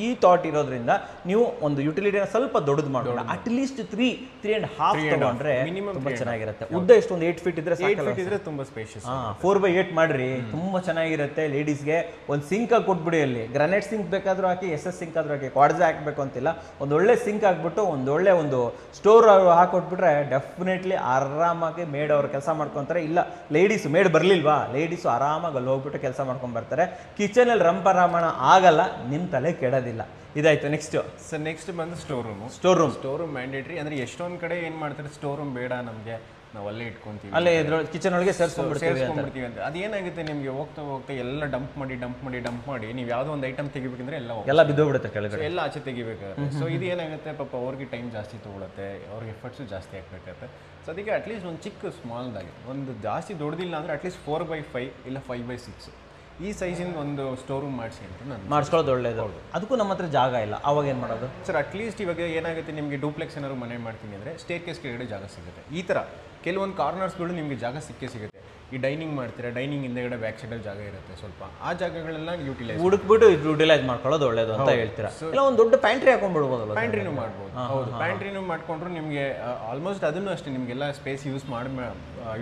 ಈ ಥಾಟ್ ಇರೋದ್ರಿಂದ ನೀವು ಒಂದು ಯುಟಿಲಿಟಿನ ಸ್ವಲ್ಪ ದೊಡ್ಡದು ಮಾಡೋಣ. ಅಟ್ಲೀಸ್ಟ್ 3.5 ತಗೊಂಡ್ರೆ ತುಂಬಾ ಚೆನ್ನಾಗಿರುತ್ತೆ. ಉದ್ದ ಎಷ್ಟು ಒಂದು 8 ಫೀಟ್ ಇದ್ರೆ ಇದ್ರೆ ತುಂಬಾ ಸ್ಪೇಷಿಯಸ್. 4x8 ಮಾಡ್ರಿ, ತುಂಬಾ ಚೆನ್ನಾಗಿರುತ್ತೆ. ಲೇಡೀಸ್ಗೆ ಒಂದು ಸಿಂಕ್ ಆಗಿ ಕೊಟ್ಬಿಡಿ, ಅಲ್ಲಿ ಗ್ರಾನೈಟ್ ಸಿಂಕ್ ಬೇಕಾದ್ರೂ ಹಾಕಿ, SS ಸಿಂಕ್ ಆದ್ರೂ ಹಾಕಿ, ಕ್ವಾಡ್ಜ್ ಹಾಕಬೇಕು ಅಂತಿಲ್ಲ. ಒಂದೊಳ್ಳೆ ಸಿಂಕ್ ಹಾಕ್ಬಿಟ್ಟು ಒಂದೊಳ್ಳೆ ಒಂದು ಸ್ಟೋರ್ ಹಾಕೊಟ್ಬಿಟ್ರೆ ಡೆಫಿನೆಟ್ಲಿ ಆರಾಮಾಗಿ ಮೇಡ್ ಅವ್ರ ಕೆಲಸ ಮಾಡ್ಕೊತಾರೆ. ಇಲ್ಲ ಲೇಡೀಸ್ ಮೇಡ್ ಬರ್ಲಿಲ್ವಾ, ಲೇಡೀಸು ಆರಾಮಾಗಿ ಅಲ್ಲಿ ಹೋಗ್ಬಿಟ್ಟು ಕೆಲಸ ಮಾಡ್ಕೊಂಡ್ ಬರ್ತಾರೆ. ಕಿಚನಲ್ಲಿ ರಂಪರಾಮಣ ಆಗಲ್ಲ, ನಿಮ್ ತಲೆ ಕೆಡೋದಿಲ್ಲ. ಇದಾಯ್ತು. ನೆಕ್ಸ್ಟ್ ಬಂದು ಸ್ಟೋರ್ ರೂಮ್ ಮ್ಯಾಂಡೇಟ್ರಿ. ಅಂದ್ರೆ ಎಷ್ಟೊಂದ್ ಕಡೆ ಏನ್ ಮಾಡ್ತಾರೆ, ಸ್ಟೋರ್ ರೂಮ್ ಬೇಡ ನಮ್ಗೆ, ನಾವು ಅಲ್ಲೇ ಇಟ್ಕೊಂತೀವಿ, ಅಲ್ಲೇ ಕಿಚನ್ ಒಳಗೆ ಸೇರಿಸ್ಕೊಂಡ್ಬಿಡ್ತೀವಿ ಅಂತ. ಅದೇನಾಗುತ್ತೆ ನಿಮ್ಗೆ ಹೋಗ್ತಾ ಎಲ್ಲ ಡಂಪ್ ಮಾಡಿ ನೀವು ಯಾವ್ದೋ ಒಂದು ಐಟಮ್ ತೆಗಿಬೇಕಂದ್ರೆ ಎಲ್ಲ ಬಿದ್ದೋಗ್ಬಿಡುತ್ತೆ ಕೆಳಗಡೆ, ಎಲ್ಲ ಆಚೆ ತೆಗಿಬೇಕಾಗುತ್ತೆ. ಸೊ ಇದು ಏನಾಗುತ್ತೆ, ಪಾಪ ಅವ್ರಿಗೆ ಟೈಮ್ ಜಾಸ್ತಿ ತಗೊಳುತ್ತೆ, ಅವ್ರಿಗೆ ಎಫರ್ಟ್ಸು ಜಾಸ್ತಿ ಹಾಕ್ಬೇಕಾಗುತ್ತೆ. ಸೊ ಅದಕ್ಕೆ ಅಟ್ಲೀಸ್ಟ್ ಒಂದು ಚಿಕ್ಕ ಸ್ಮಾಲ್ದಾಗಿ, ಒಂದು ಜಾಸ್ತಿ ದೊಡ್ಡದಿಲ್ಲ ಅಂದ್ರೆ ಅಟ್ಲೀಸ್ಟ್ 4x5 ಇಲ್ಲ 5x6 ಈ ಸೈಜಿಂದ ಒಂದು ಸ್ಟೋರ್ ರೂಮ್ ಮಾಡಿಸಿ ಅಂತ ನಾನು ಮಾಡಿಸ್ಕೊಳ್ಳೋದು ಒಳ್ಳೇದು. ಅದಕ್ಕೂ ನಮ್ಮ ಹತ್ರ ಜಾಗ ಇಲ್ಲ, ಅವಾಗ ಏನು ಮಾಡೋದು ಸರ್? ಅಟ್ಲೀಸ್ಟ್ ಇವಾಗ ಏನಾಗುತ್ತೆ, ನಿಮಗೆ ಡೂಪ್ಲೆಕ್ಸ್ ಏನಾದ್ರು ಮನೆ ಮಾಡ್ತೀನಿ ಅಂದರೆ ಸ್ಟೇರ್ ಕೇಸ್ ಕೆಳಗಡೆ ಜಾಗ ಸಿಗುತ್ತೆ. ಈ ಥರ ಕೆಲವೊಂದು ಕಾರ್ನರ್ಸ್ಗಳು ನಿಮಗೆ ಜಾಗ ಸಿಗುತ್ತೆ. ಈ ಡೈನಿಂಗ್ ಮಾಡ್ತೀರಾ, ಡೈನಿಂಗ್ ಹಿಂದೆಗಡೆ ಬ್ಯಾಕ್ ಸೈಡಲ್ಲಿ ಜಾಗ ಇರುತ್ತೆ ಸ್ವಲ್ಪ, ಆ ಜಾಗಗಳೆಲ್ಲ ಯುಟಿಲೈಸ್ ಮಾಡ್ಕೊಳ್ಳೋದು ಒಳ್ಳೇದು ಅಂತ ಹೇಳ್ತೀರಾ. ಇಲ್ಲ ಒಂದು ದೊಡ್ಡ ಪ್ಯಾಂಟ್ರಿ ಹಾಕೊಂಡ್ಬಿಡ್ಬೋದಲ್ಲ? ಪ್ಯಾಂಟ್ರಿನೂ ಮಾಡ್ಬೋದು. ಹೌದು, ಪ್ಯಾಂಟ್ರಿನೂ ಮಾಡ್ಕೊಂಡ್ರು ನಿಮಗೆ ಆಲ್ಮೋಸ್ಟ್ ಅದನ್ನು ಅಷ್ಟೇ, ನಿಮಗೆಲ್ಲ ಸ್ಪೇಸ್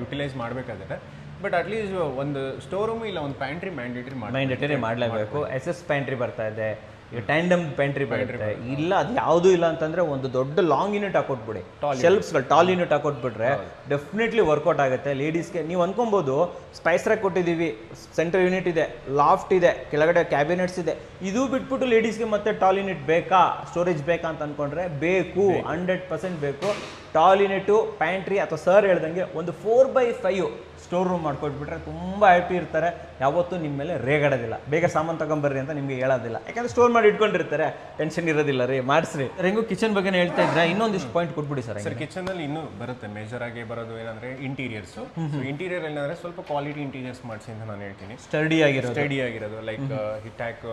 ಯುಟಿಲೈಸ್ ಮಾಡಬೇಕಾಗುತ್ತೆ. ಬಟ್ ಅಟ್ಲೀಸ್ಟ್ ಒಂದು ಸ್ಟೋರ್ ರೂಮ್ ಇಲ್ಲ ಒಂದು ಪ್ಯಾಂಟ್ರಿ ಮ್ಯಾಂಡೇಟರಿ ಮಾಡಲೇಬೇಕು. SS ಪ್ಯಾಂಟ್ರಿ ಬರ್ತಾ ಇದೆ, ಈಗ ಟ್ಯಾಂಡಮ್ ಪ್ಯಾಂಟ್ರಿ ಬರುತ್ತೆ. ಇಲ್ಲ ಅದು ಯಾವುದೂ ಇಲ್ಲ ಅಂತಂದ್ರೆ ಒಂದು ದೊಡ್ಡ ಲಾಂಗ್ ಯೂನಿಟ್ ಹಾಕೊಟ್ಬಿಡಿ, ಶೆಲ್ಫ್ಸ್ಗಳು ಟಾಲ್ ಯೂನಿಟ್ ಹಾಕೊಟ್ಬಿಟ್ರೆ ಡೆಫಿನೆಟ್ಲಿ ವರ್ಕೌಟ್ ಆಗುತ್ತೆ. ಲೇಡೀಸ್ಗೆ ನೀವು ಅನ್ಕೊಬೋದು ಸ್ಪೈಸ್ ರ್ಯಾಕ್ ಕೊಟ್ಟಿದ್ದೀವಿ, ಸೆಂಟರ್ ಯೂನಿಟ್ ಇದೆ, ಲಾಫ್ಟ್ ಇದೆ, ಕೆಳಗಡೆ ಕ್ಯಾಬಿನೆಟ್ಸ್ ಇದೆ, ಇದು ಬಿಟ್ಬಿಟ್ಟು ಲೇಡೀಸ್ಗೆ ಮತ್ತೆ ಟಾಲ್ ಯೂನಿಟ್ ಬೇಕಾ, ಸ್ಟೋರೇಜ್ ಬೇಕಾ ಅಂತ ಅನ್ಕೊಂಡ್ರೆ ಬೇಕು, 100% ಬೇಕು. ಟಾಲ್ ಯೂನಿಟು, ಪ್ಯಾಂಟ್ರಿ ಅಥವಾ ಸರ್ ಹೇಳ್ದಂಗೆ ಒಂದು 4x5 ಸ್ಟೋರ್ ರೂಮ್ ಮಾಡ್ಕೊಟ್ಬಿಟ್ರೆ ತುಂಬ ಹ್ಯಾಪಿ ಇರ್ತಾರೆ. ಯಾವತ್ತೂ ನಿಮ್ಮ ಮೇಲೆ ರೇಗಾಡೋದಿಲ್ಲ, ಬೇಗ ಸಾಮಾನು ತಗೊಂಬರ್ರಿ ಅಂತ ನಿಮಗೆ ಹೇಳೋದಿಲ್ಲ, ಯಾಕಂದ್ರೆ ಸ್ಟೋರ್ ಮಾಡಿ ಇಟ್ಕೊಂಡಿರ್ತಾರೆ, ಟೆನ್ಷನ್ ಇರೋದಿಲ್ಲ ರೀ. ಮಾಡಿಸ್ರಿ. ಹೆಂಗು ಕಿಚನ್ ಬಗ್ಗೆ ಹೇಳ್ತಾ ಇದ್ರೆ ಇನ್ನೊಂದಿಷ್ಟು ಪಾಯಿಂಟ್ ಕೊಟ್ಬಿಡಿ ಸರ್. ಕಿಚನ್ ಅಲ್ಲಿ ಇನ್ನೂ ಬರುತ್ತೆ, ಮೇಜರ್ ಆಗಿ ಬರೋದು ಏನಂದ್ರೆ ಇಂಟೀರಿಯರ್ಸ್. ಇಂಟೀರಿಯರ್ ಏನಂದ್ರೆ ಸ್ವಲ್ಪ ಕ್ವಾಲಿಟಿ ಇಂಟೀರಿಯರ್ಸ್ ಮಾಡಿಸಿ ಅಂತ ನಾನು ಹೇಳ್ತೀನಿ. ಸ್ಟಡಿ ಆಗಿರೋದು ಲೈಕ್ ಹಿಟ್ಯಾಕ್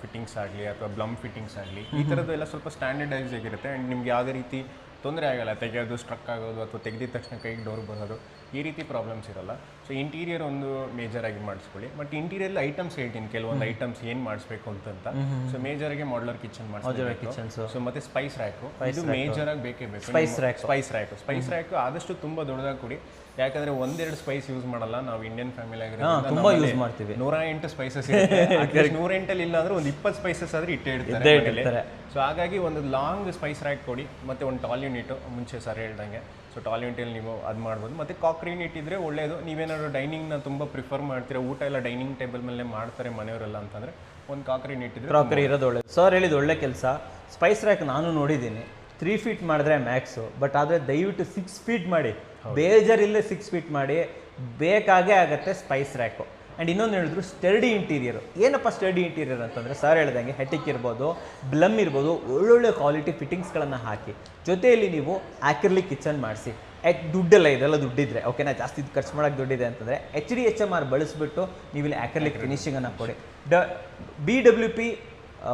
ಫಿಟ್ಟಿಂಗ್ಸ್ ಆಗಲಿ ಅಥವಾ ಬ್ಲಮ್ ಫಿಟ್ಟಿಂಗ್ಸ್ ಆಗಲಿ, ಈ ಥರದ್ದು ಎಲ್ಲ ಸ್ವಲ್ಪ ಸ್ಟ್ಯಾಂಡರ್ಡೈಸ್ ಆಗಿರುತ್ತೆ. ಆ್ಯಂಡ್ ನಿಮ್ಗೆ ಯಾವುದೇ ರೀತಿ ತೊಂದರೆ ಆಗಲ್ಲ, ತೆಗೆಯೋದು ಸ್ಟ್ರಕ್ ಆಗೋದು ಅಥವಾ ತೆಗೆದಿದ ತಕ್ಷಣ ಕೈಗೆ ಡೋರ್ ಬರೋದು, ಈ ರೀತಿ ಪ್ರಾಬ್ಲಮ್ಸ್ ಇರಲ್ಲ. ಸೊ ಇಂಟೀರಿಯರ್ ಒಂದು ಮೇಜರ್ ಆಗಿ ಮಾಡಿಸ್ಕೊಳ್ಳಿ. ಬಟ್ ಇಂಟೀರಿಯರ್ ಐಟಮ್ಸ್ ಹೇಳ್ತೀನಿ, ಕೆಲವೊಂದು ಐಟಮ್ಸ್ ಏನು ಮಾಡಿಸ್ಬೇಕು ಅಂತ. ಸೊ ಮೇಜರ್ ಆಗಿ ಮಾಡ್ಯುಲರ್ ಕಿಚನ್ ಮಾಡಿಸ್ಬೇಕು. ಸೊ ಮತ್ತೆ ಸ್ಪೈಸ್ ರ್ಯಾಕು, ಇದು ಮೇಜರ್ ಆಗಿ ಬೇಕೇ ಬೇಕು. ಸ್ಪೈಸ್ ರ್ಯಾಕ್ ಆದಷ್ಟು ತುಂಬಾ ದೊಡ್ಡದಾಗಿ ಕೊಡಿ, ಯಾಕಂದ್ರೆ ಒಂದೆರಡು ಸ್ಪೈಸ್ ಯೂಸ್ ಮಾಡಲ್ಲ ನಾವು. ಇಂಡಿಯನ್ ಫ್ಯಾಮಿಲಿ ಆಗಿರೋದ್ರಿಂದ 108 ಸ್ಪೈಸಸ್ ಇರುತ್ತೆ. 108 ಇಲ್ಲ ಅಂದ್ರೆ ಒಂದು 20 ಸ್ಪೈಸಸ್ ಆದ್ರೆ ಇಟ್ಟೇ ಇಡ್ತಾರೆ. ಸೊ ಹಾಗಾಗಿ ಒಂದು ಲಾಂಗ್ ಸ್ಪೈಸ್ ರ್ಯಾಕ್ ಕೊಡಿ, ಮತ್ತೆ ಒಂದು ಟಾಲ್ ಯೂನಿಟ್ ಮುಂಚೆ ಸರ್ ಹೇಳ್ದಂಗೆ. ಸೊ ಟಾಲ್ ಯೂನಿಟಲ್ಲಿ ನೀವು ಅದು ಮಾಡ್ಬೋದು. ಮತ್ತು ಕಾಕ್ರಿ ಯೂನಿಟ್ ಇದ್ದರೆ ಒಳ್ಳೆಯದು. ನೀವೇನಾದ್ರು ಡೈನಿಂಗ್ನ ತುಂಬ ಪ್ರಿಫರ್ ಮಾಡ್ತೀರಾ, ಊಟ ಎಲ್ಲ ಡೈನಿಂಗ್ ಟೇಬಲ್ ಮೇಲೆ ಮಾಡ್ತಾರೆ ಮನೆಯವರೆಲ್ಲ ಅಂತಂದರೆ ಒಂದು ಕಾಕ್ರಿ ಯೂನಿಟ್ ಇದ್ದರೆ, ಕಾಕ್ರಿ ಇರೋದು ಒಳ್ಳೆಯದು. ಸರ್ ಹೇಳಿದ್ದು ಒಳ್ಳೆ ಕೆಲಸ. ಸ್ಪೈಸ್ ರ್ಯಾಕ್ ನಾನು ನೋಡಿದ್ದೀನಿ, 3 ಫೀಟ್ ಮಾಡಿದ್ರೆ ಮ್ಯಾಕ್ಸು, ಬಟ್ ಆದರೆ ದಯವಿಟ್ಟು 6 ಫೀಟ್ ಮಾಡಿ, ಬೇಜಾರಿಲ್ಲೇ 6 ಫೀಟ್ ಮಾಡಿ, ಬೇಕಾಗೇ ಆಗುತ್ತೆ ಸ್ಪೈಸ್ ರ್ಯಾಕು. ಆ್ಯಂಡ್ ಇನ್ನೊಂದು ಹೇಳಿದ್ರು ಸ್ಟರ್ಡಿ ಇಂಟೀರಿಯರ್. ಏನಪ್ಪ ಸ್ಟರ್ಡಿ ಇಂಟೀರಿಯರ್ ಅಂತಂದರೆ ಸರ್ ಹೇಳ್ದಂಗೆ ಹೆಟಿಕ್ ಇರ್ಬೋದು, ಬ್ಲಮ್ ಇರ್ಬೋದು, ಒಳ್ಳೊಳ್ಳೆ ಕ್ವಾಲಿಟಿ ಫಿಟ್ಟಿಂಗ್ಸ್ಗಳನ್ನು ಹಾಕಿ, ಜೊತೆಯಲ್ಲಿ ನೀವು ಆಕ್ರಿಲಿಕ್ ಕಿಚನ್ ಮಾಡಿಸಿ. ದುಡ್ಡೆಲ್ಲ ಇದೆಲ್ಲ ದುಡ್ಡಿದ್ರೆ ಓಕೆನಾ, ಜಾಸ್ತಿ ಖರ್ಚು ಮಾಡೋಕ್ಕೆ ದುಡ್ಡಿದೆ ಅಂತಂದರೆ HDHMR ಬಳಸಿಬಿಟ್ಟು ನೀವು ಇಲ್ಲಿ ಆಕ್ರಿಲಿಕ್ ಫಿನಿಶಿಂಗನ್ನು ಕೊಡಿ. BWP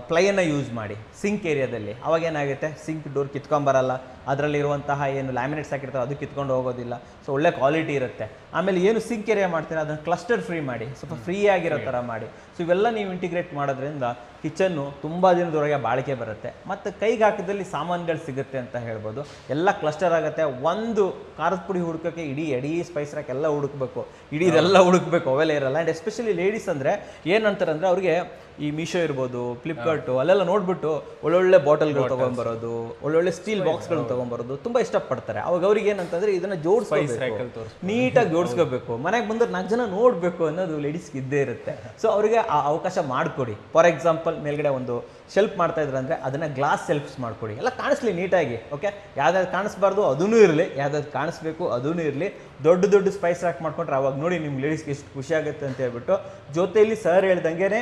ಪ್ಲೈಯನ್ನು ಯೂಸ್ ಮಾಡಿ ಸಿಂಕ್ ಏರಿಯಾದಲ್ಲಿ. ಅವಾಗ ಏನಾಗುತ್ತೆ, ಸಿಂಕ್ ಡೋರ್ ಕಿತ್ಕೊಂಬರಲ್ಲ, ಅದರಲ್ಲಿರುವಂತಹ ಏನು ಲ್ಯಾಮಿನೇಟ್ಸ್ ಹಾಕಿರ್ತಾರೆ ಅದು ಕಿತ್ಕೊಂಡು ಹೋಗೋದಿಲ್ಲ. ಸೊ ಒಳ್ಳೆ ಕ್ವಾಲಿಟಿ ಇರುತ್ತೆ. ಆಮೇಲೆ ಏನು ಸಿಂಕ್ ಏರಿಯಾ ಮಾಡ್ತೀರಾ ಅದನ್ನು ಕ್ಲಸ್ಟರ್ ಫ್ರೀ ಮಾಡಿ, ಸ್ವಲ್ಪ ಫ್ರೀ ಆಗಿರೋ ಥರ ಮಾಡಿ. ಸೊ ಇವೆಲ್ಲ ನೀವು ಇಂಟಿಗ್ರೇಟ್ ಮಾಡೋದ್ರಿಂದ ಕಿಚನ್ನು ತುಂಬ ದಿನದವರೆಗೆ ಬಾಳಿಕೆ ಬರುತ್ತೆ, ಮತ್ತು ಕೈಗೆ ಹಾಕಿದಲ್ಲಿ ಸಾಮಾನುಗಳು ಸಿಗುತ್ತೆ ಅಂತ ಹೇಳ್ಬೋದು. ಎಲ್ಲ ಕ್ಲಸ್ಟರ್ ಆಗುತ್ತೆ. ಒಂದು ಖಾರದ ಪುಡಿ ಹುಡುಕೋಕ್ಕೆ ಇಡೀ ಸ್ಪೈಸ್ ರ್ಯಾಕ್ ಎಲ್ಲ ಹುಡುಕ್ಬೇಕು, ಇದೆಲ್ಲ ಹುಡುಕ್ಬೇಕು, ಅವೆಲ್ಲ ಇರಲ್ಲ. ಆ್ಯಂಡ್ ಎಸ್ಪೆಷಲಿ ಲೇಡೀಸ್ ಅಂದರೆ ಏನಂತಾರೆ ಅಂದರೆ, ಅವ್ರಿಗೆ ಈ ಮೀಶೋ ಇರ್ಬೋದು, ಫ್ಲಿಪ್ಕಾರ್ಟು ಅಲ್ಲೆಲ್ಲ ನೋಡ್ಬಿಟ್ಟು ಒಳ್ಳೊಳ್ಳೆ ಬಾಟಲ್ಗಳು ತೊಗೊಂಬರೋದು, ಒಳ್ಳೊಳ್ಳೆ ಸ್ಟೀಲ್ ಬಾಕ್ಸ್ಗಳನ್ನ ತೊಗೊಂಬರೋದು ತುಂಬ ಇಷ್ಟಪಡ್ತಾರೆ. ಅವಾಗ ಅವ್ರಿಗೆ ಏನಂತಂದರೆ ಇದನ್ನು ನೀಟಾಗಿ ಜೋಡಿಸ್ಕೋಬೇಕು, ಮನೆಗೆ ಬಂದ್ರೆ 4 ಜನ ನೋಡಬೇಕು ಅನ್ನೋದು ಲೇಡೀಸ್ಗೆ ಇದ್ದೇ ಇರುತ್ತೆ. ಸೊ ಅವರಿಗೆ ಆ ಅವಕಾಶ ಮಾಡಿಕೊಡಿ. ಫಾರ್ ಎಕ್ಸಾಂಪಲ್ ಮೇಲ್ಗಡೆ ಒಂದು ಶೆಲ್ಫ್ ಮಾಡ್ತಾ ಇದ್ರೆ ಅಂದರೆ ಅದನ್ನು ಗ್ಲಾಸ್ ಶೆಲ್ಫ್ಸ್ ಮಾಡಿಕೊಡಿ, ಎಲ್ಲ ಕಾಣಿಸ್ಲಿ ನೀಟಾಗಿ. ಓಕೆ, ಯಾವ್ದಾದ್ರು ಕಾಣಿಸ್ಬಾರ್ದು ಅದೂ ಇರಲಿ, ಯಾವ್ದಾದ್ರು ಕಾಣಿಸ್ಬೇಕು ಅದೂ ಇರಲಿ. ದೊಡ್ಡ ಸ್ಪೈಸ್ ರ್ಯಾಕ್ ಮಾಡ್ಕೊಂಡ್ರೆ ಅವಾಗ ನೋಡಿ ನಿಮ್ಮ ಲೇಡೀಸ್ಗೆ ಎಷ್ಟು ಖುಷಿ ಆಗುತ್ತೆ ಅಂತ ಹೇಳ್ಬಿಟ್ಟು. ಜೊತೆಯಲ್ಲಿ ಸರ್ ಹೇಳ್ದಂಗೆ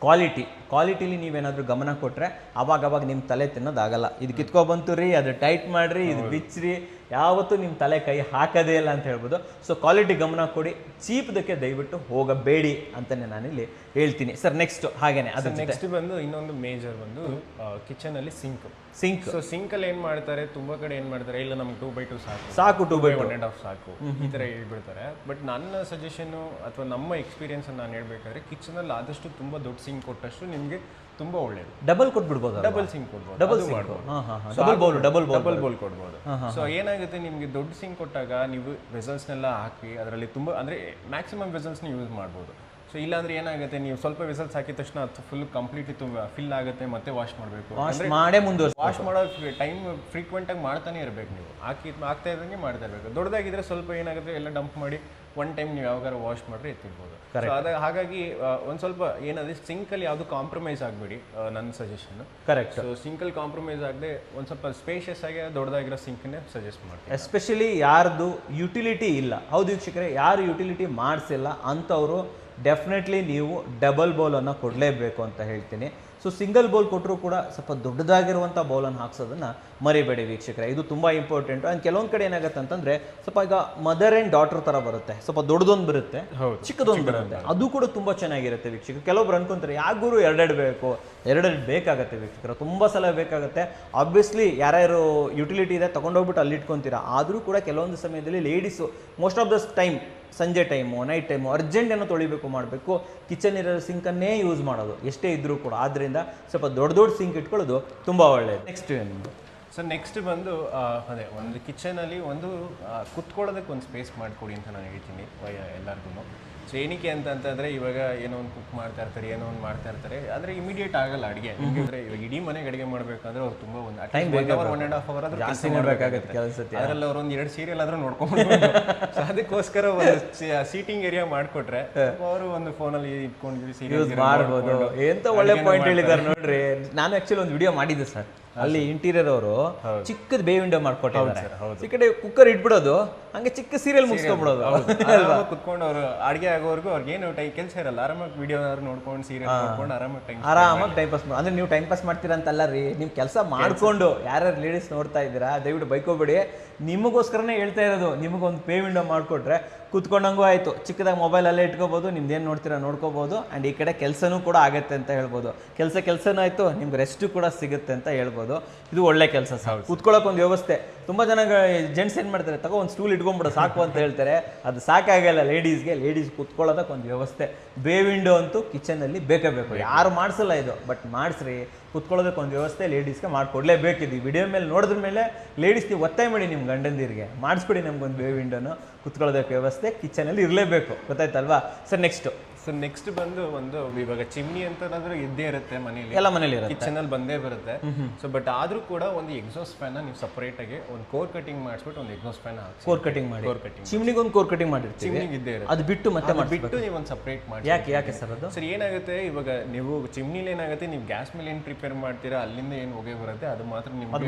ಕ್ವಾಲಿಟಿಲಿ ನೀವೇನಾದರೂ ಗಮನ ಕೊಟ್ಟರೆ ಅವಾಗ ನಿಮ್ಮ ತಲೆ ತಿನ್ನೋದಾಗಲ್ಲ. ಇದು ಕಿತ್ಕೊಬಂತು ರೀ, ಅದು ಟೈಟ್ ಮಾಡಿರಿ, ಇದು ಬಿಚ್ಚ್ರಿ, ಯಾವತ್ತೂ ನಿಮ್ಮ ತಲೆ ಕೈ ಹಾಕೋದೇ ಇಲ್ಲ ಅಂತ ಹೇಳ್ಬೋದು. ಸೊ ಕ್ವಾಲಿಟಿ ಗಮನ ಕೊಡಿ, ಚೀಪ್ದಕ್ಕೆ ದಯವಿಟ್ಟು ಹೋಗಬೇಡಿ ಅಂತಲೇ ನಾನಿಲ್ಲಿ ಹೇಳ್ತೀನಿ ಸರ್. ನೆಕ್ಸ್ಟ್ ಹಾಗೇನೆ ಅದು ನೆಕ್ಸ್ಟ್ ಬಂದು ಇನ್ನೊಂದು ಮೇಜರ್ ಬಂದು ಕಿಚನಲ್ಲಿ ಸಿಂಕ್. ಸೊ ಸಿಂಕಲ್ಲಿ ಏನು ಮಾಡ್ತಾರೆ, ತುಂಬ ಕಡೆ ಏನು ಮಾಡ್ತಾರೆ, ಇಲ್ಲ ನಮ್ಗೆ 2x2 ಸಾಕು 2x1.5 ಸಾಕು ಈ ಥರ ಹೇಳ್ಬಿಡ್ತಾರೆ. ಬಟ್ ನನ್ನ ಸಜೆಷನ್ನು ಅಥವಾ ನಮ್ಮ ಎಕ್ಸ್ಪೀರಿಯನ್ಸ್ ನಾನು ಹೇಳ್ಬೇಕಾದ್ರೆ ಕಿಚನಲ್ಲಿ ಆದಷ್ಟು ತುಂಬ ದೊಡ್ಡ ಸಿಂಕ್ ಕೊಟ್ಟಷ್ಟು ನಿಮಗೆ ತುಂಬ ಒಳ್ಳೇದು. ಡಬಲ್ ಕೊಟ್ಬಿಡ್ಬೋದು, ಡಬಲ್ ಸಿಂಕ್ ಕೊಡ್ಬೋದು, ಡಬಲ್ ಬೌಲ್ ಕೊಡ್ಬೋದು. ಸೊ ಏನಾಗುತ್ತೆ, ನಿಮಗೆ ದೊಡ್ಡ ಸಿಂಕ್ ಕೊಟ್ಟಾಗ ನೀವು ವೆಸಲ್ಸ್ನೆಲ್ಲ ಹಾಕಿ ಅದರಲ್ಲಿ ತುಂಬ ಅಂದರೆ ಮ್ಯಾಕ್ಸಿಮಮ್ ವೆಸಲ್ಸ್ನ ಯೂಸ್ ಮಾಡ್ಬೋದು. ಸೊ ಇಲ್ಲಾಂದ್ರೆ ಏನಾಗುತ್ತೆ, ನೀವು ಸ್ವಲ್ಪ ವೆಸಲ್ಸ್ ಹಾಕಿದ ತಕ್ಷಣ ಅದು ಫುಲ್ ಕಂಪ್ಲೀಟ್ಲಿ ತುಂಬ ಫಿಲ್ ಆಗುತ್ತೆ, ಮತ್ತೆ ವಾಶ್ ಮಾಡಬೇಕು. ವಾಶ್ ಮಾಡೋ ಟೈಮ್ ಫ್ರೀಕ್ವೆಂಟಾಗಿ ಮಾಡ್ತಾನೆ ಇರಬೇಕು, ನೀವು ಆಗ್ತಾ ಇದ್ದಂಗೆ ಮಾಡ್ತಾ ಇರಬೇಕು. ದೊಡ್ಡದಾಗಿದ್ರೆ ಸ್ವಲ್ಪ ಏನಾಗುತ್ತೆ, ಎಲ್ಲ ಡಂಪ್ ಮಾಡಿ ಒನ್ ಟೈಮ್ ನೀವು ಯಾವಾಗಾರು ವಾಶ್ ಮಾಡಿದ್ರೆ ಎತ್ತಿರ್ಬೋದು. ಹಾಗಾಗಿ ಒಂದು ಸ್ವಲ್ಪ ಏನಾದ್ರೆ ಸಿಂಕಲ್ಲಿ ಯಾವುದು ಕಾಂಪ್ರಮೈಸ್ ಆಗಬೇಡಿ, ನನ್ನ ಸಜೆಷನ್. ಕರೆಕ್ಟ್. ಸೊ ಸಿಂಕಲ್ಲಿ ಕಾಂಪ್ರಮೈಸ್ ಆಗದೆ ಒಂದು ಸ್ವಲ್ಪ ಸ್ಪೇಷಿಯಸ್ ಆಗಿ ದೊಡ್ಡದಾಗಿರೋ ಸಿಂಕನ್ನೇ ಸಜೆಸ್ಟ್ ಮಾಡ್ತೀನಿ. ಎಸ್ಪೆಷಲಿ ಯಾರ್ದು ಯುಟಿಲಿಟಿ ಇಲ್ಲ, ಹೌದು ವೀಕ್ಷಕರೇ, ಯಾರು ಯುಟಿಲಿಟಿ ಮಾಡಿಸಿಲ್ಲ ಅಂಥವರು ಡೆಫಿನೆಟ್ಲಿ ನೀವು ಡಬಲ್ ಬೌಲನ್ನು ಕೊಡಲೇಬೇಕು ಅಂತ ಹೇಳ್ತೀನಿ. ಸೊ ಸಿಂಗಲ್ ಬೌಲ್ ಕೊಟ್ಟರು ಕೂಡ ಸ್ವಲ್ಪ ದೊಡ್ಡದಾಗಿರುವಂಥ ಬೌಲನ್ನು ಹಾಕ್ಸೋದನ್ನು ಮರಿಬೇಡಿ ವೀಕ್ಷಕರೇ, ಇದು ತುಂಬ ಇಂಪಾರ್ಟೆಂಟು. ಆ್ಯಂಡ್ ಕೆಲವೊಂದು ಕಡೆ ಏನಾಗುತ್ತೆ ಅಂತಂದರೆ ಸ್ವಲ್ಪ ಈಗ ಮದರ್ ಆ್ಯಂಡ್ ಡಾಟರ್ ಥರ ಬರುತ್ತೆ, ಸ್ವಲ್ಪ ದೊಡ್ಡದೊಂದು ಬರುತ್ತೆ, ಚಿಕ್ಕದೊಂದು ಬರುತ್ತೆ, ಅದು ಕೂಡ ತುಂಬ ಚೆನ್ನಾಗಿರುತ್ತೆ ವೀಕ್ಷಕರು. ಕೆಲವೊಬ್ರು ಅನ್ಕೊಂತಾರೆ ಯಾಗುರು ಎರಡೆರಡು ಬೇಕಾಗುತ್ತೆ ವೀಕ್ಷಕರು, ತುಂಬ ಸಲ ಬೇಕಾಗುತ್ತೆ. ಆಬ್ವಿಯಸ್ಲಿ ಯಾರ್ಯಾರು ಯುಟಿಲಿಟಿ ಇದೆ ತೊಗೊಂಡೋಗ್ಬಿಟ್ಟು ಅಲ್ಲಿ ಇಟ್ಕೊತೀರಾ, ಆದರೂ ಕೂಡ ಕೆಲವೊಂದು ಸಮಯದಲ್ಲಿ ladies most of the time ಸಂಜೆ ಟೈಮು, ನೈಟ್ ಟೈಮು ಅರ್ಜೆಂಟ್ ಏನೋ ತೊಳಿಬೇಕು ಮಾಡಬೇಕು, ಕಿಚನ್ ಇರೋ ಸಿಂಕನ್ನೇ ಯೂಸ್ ಮಾಡೋದು ಎಷ್ಟೇ ಇದ್ದರೂ ಕೂಡ. ಆದ್ದರಿಂದ ಸ್ವಲ್ಪ ದೊಡ್ಡ ಸಿಂಕ್ ಇಟ್ಕೊಳ್ಳೋದು ತುಂಬ ಒಳ್ಳೆಯದು. ನೆಕ್ಸ್ಟ್ ಏನು? ಸೊ ನೆಕ್ಸ್ಟ್ ಬಂದು ಅದೇ ಒಂದು ಕಿಚನಲ್ಲಿ ಒಂದು ಕುತ್ಕೊಳ್ಳೋದಕ್ಕೆ ಒಂದು ಸ್ಪೇಸ್ ಮಾಡಿಕೊಡಿ ಅಂತ ನಾನು ಹೇಳ್ತೀನಿ ಎಲ್ಲರಿಗೂ. ಸೊ ಏನಕ್ಕೆ ಅಂತಂದರೆ ಇವಾಗ ಏನೋ ಒಂದು ಕುಕ್ ಮಾಡ್ತಾ ಇರ್ತಾರೆ, ಏನೋ ಒಂದು ಮಾಡ್ತಾ ಇರ್ತಾರೆ, ಆದರೆ ಇಮಿಡಿಯೇಟ್ ಆಗಲ್ಲ ಅಡುಗೆ. ಅಂದರೆ ಇವಾಗ ಇಡೀ ಮನೆಗೆ ಅಡುಗೆ ಮಾಡಬೇಕಂದ್ರೆ ಅವ್ರು ತುಂಬ ಒಂದು 1.5 ಅವರ್ ಆದರೂ ಜಾಸ್ತಿ ಮಾಡಬೇಕಾಗುತ್ತೆ ಕೆಲಸ. ಅದರಲ್ಲಿ ಅವ್ರು ಒಂದು 2 ಸೀರಿಯಲ್ ಆದರೂ ನೋಡ್ಕೊಂಡು ಸೊ ಅದಕ್ಕೋಸ್ಕರ ಒಂದು ಸೀಟಿಂಗ್ ಏರಿಯಾ ಮಾಡಿಕೊಟ್ರೆ ಅವರು ಒಂದು ಫೋನಲ್ಲಿ ಇಟ್ಕೊಂಡು ಸೀರಿಯಲ್ ಮಾಡ್ಬೋದು. ಎಂತ ಒಳ್ಳೆ ಪಾಯಿಂಟ್ ಹೇಳಿದ್ದಾರೆ ನೋಡ್ರಿ. ನಾನು ಆ್ಯಕ್ಚುಲಿ ಒಂದು ವಿಡಿಯೋ ಮಾಡಿದ್ದೆ ಸರ್, ಅಲ್ಲಿ ಇಂಟೀರಿಯರ್ ಅವರು ಚಿಕ್ಕದ ಬೇ ವಿಂಡೋ ಮಾಡ್ಕೊಟ್ಟಿದ್ದಾರೆ. ಈ ಕಡೆ ಕುಕ್ಕರ್ ಇಟ್ಬಿಡೋದು, ಹಂಗೆ ಚಿಕ್ಕ ಸೀರಿಯಲ್ ಮುಗಿಸ್ಕೊಬಿಡೋದು, ಕುತ್ಕೊಂಡು ಅವರು ಅಡುಗೆ ಆಗೋವರೆಗೂ ಅವ್ರಿಗೇನು ಕೆಲಸ ಇರಲ್ಲ, ಆರಾಮಾಗಿ ವಿಡಿಯೋ ನೋಡ್ಕೊಂಡು ಸೀರಿಯಲ್ ನೋಡ್ಕೊಂಡು ಆರಾಮಾಗಿ ಟೈಮ್ ಪಾಸ್ ಅಂದ್ರೆ ನೀವು ಟೈಮ್ ಪಾಸ್ ಮಾಡ್ತೀರಾ ಅಂತಲ್ಲ ರೀ, ನೀವು ಕೆಲಸ ಮಾಡ್ಕೊಂಡು ಯಾರ್ಯಾರು ಲೇಡೀಸ್ ನೋಡ್ತಾ ಇದ್ದೀರಾ ದಯವಿಟ್ಟು ಬೈಕೋಬೇಡಿ, ನಿಮಗೋಸ್ಕರನೇ ಹೇಳ್ತಾ ಇರೋದು. ನಿಮಗೊಂದು ಪೇ ವಿಂಡೋ ಮಾಡಿಕೊಟ್ರೆ ಕೂತ್ಕೊಂಡಂಗೂ ಆಯಿತು, ಚಿಕ್ಕದಾಗಿ ಮೊಬೈಲಲ್ಲೇ ಇಟ್ಕೋಬೋದು, ನಿಮ್ದೇನು ನೋಡ್ತೀರಾ ನೋಡ್ಕೋಬೋದು. ಆ್ಯಂಡ್ ಈ ಕಡೆ ಕೆಲಸನೂ ಕೂಡ ಆಗುತ್ತೆ ಅಂತ ಹೇಳ್ಬೋದು. ಕೆಲಸನೂ ಆಯಿತು, ನಿಮ್ಗೆ ರೆಸ್ಟು ಕೂಡ ಸಿಗುತ್ತೆ ಅಂತ ಹೇಳ್ಬೋದು. ಇದು ಒಳ್ಳೆ ಕೆಲಸ ಸರ್. ಕೂತ್ಕೊಳ್ಳೋಕೆ ಒಂದು ವ್ಯವಸ್ಥೆ. ತುಂಬ ಜನ ಜೆಂಟ್ಸ್ ಏನು ಮಾಡ್ತಾರೆ, ತಗೋ ಒಂದು ಸ್ಟೂಲ್ ಇಟ್ಕೊಂಡ್ಬಿಡು ಸಾಕು ಅಂತ ಹೇಳ್ತಾರೆ, ಅದು ಸಾಕಾಗಲ್ಲ ಲೇಡೀಸ್ಗೆ. ಲೇಡೀಸ್ ಕೂತ್ಕೊಳ್ಳೋದಕ್ಕೆ ಒಂದು ವ್ಯವಸ್ಥೆ, ಬೇ ವಿಂಡೋ ಅಂತೂ ಕಿಚನಲ್ಲಿ ಬೇಕೇ ಬೇಕು. ಯಾರು ಮಾಡಿಸಲ್ಲ ಇದು, ಬಟ್ ಮಾಡಿಸ್ರಿ, ಕೂತ್ಕೊಳ್ಳೋದಕ್ಕೆ ಒಂದು ವ್ಯವಸ್ಥೆ ಲೇಡೀಸ್ಗೆ ಮಾಡಿಕೊಡ್ಲೇಬೇಕಿದ್ದು. ಈ ವಿಡಿಯೋ ಮೇಲೆ ನೋಡಿದ್ರ ಮೇಲೆ ಲೇಡೀಸ್ ನೀವು ಒತ್ತಾಯ ಮಾಡಿ ನಿಮ್ಮ ಗಂಡಂದಿರಿಗೆ ಮಾಡಿಸ್ಬಿಡಿ, ನಮ್ಗೊಂದು ಬೇ ವಿಂಡೋನು ಕೂತ್ಕೊಳ್ಳೋದಕ್ಕೆ ವ್ಯವಸ್ಥೆ ಕಿಚನಲ್ಲಿ ಇರಲೇಬೇಕು, ಗೊತ್ತಾಯ್ತಲ್ವಾ ಸರ್. ನೆಕ್ಸ್ಟ್ ಬಂದು ಒಂದು ಇವಾಗ ಚಿಮ್ನಿ ಅಂತಂದ್ರೆ ಇದ್ದೇ ಇರುತ್ತೆ ಮನೇಲಿ, ಎಲ್ಲ ಮನೇಲಿ ಕಿಚನ್ ಅಲ್ಲಿ ಬಂದೇ ಬರುತ್ತೆ. ಸೊ ಬಟ್ ಆದ್ರೂ ಕೂಡ ಒಂದು ಎಕ್ಸಾಸ್ಟ್ ಫ್ಯಾನ್ ನೀವು ಸಪರೇಟ್ ಆಗಿ ಒಂದು ಕೋರ್ ಕಟಿಂಗ್ ಮಾಡಿಸ್ಬಿಟ್ಟು ಒಂದು ಎಕ್ಸಾಸ್ಟ್ ಫ್ಯಾನ್ ಹಾಕಿ ಕೋರ್ ಕಟಿಂಗ್ ಮಾಡಿ, ಚಿಮ್ನಿಗೆ ಒಂದು ಕೋರ್ ಕಟಿಂಗ್ ಮಾಡಿರ್ತೀವಿ, ಚಿಮ್ನಿಗೆ ಇದ್ದೇ ಇರುತ್ತೆ. ಅದು ಬಿಟ್ಟು ಮತ್ತೆ ಬಿಟ್ಟು ನೀವು ಒಂದು ಸಪರೇಟ್ ಮಾಡಿ. ಯಾಕೆ ಸರ್ ಅದು? ಸರ್ ಏನಾಗುತ್ತೆ, ಇವಾಗ ನೀವು ಚಿಮ್ನಿಲಿ ಏನಾಗುತ್ತೆ, ನೀವು ಗ್ಯಾಸ್ ಮೇಲೆ ಏನು ಪ್ರಿಪೇರ್ ಮಾಡ್ತೀರಾ ಅಲ್ಲಿಂದ ಏನು ಹೊಗೆ ಬರುತ್ತೆ ಅದು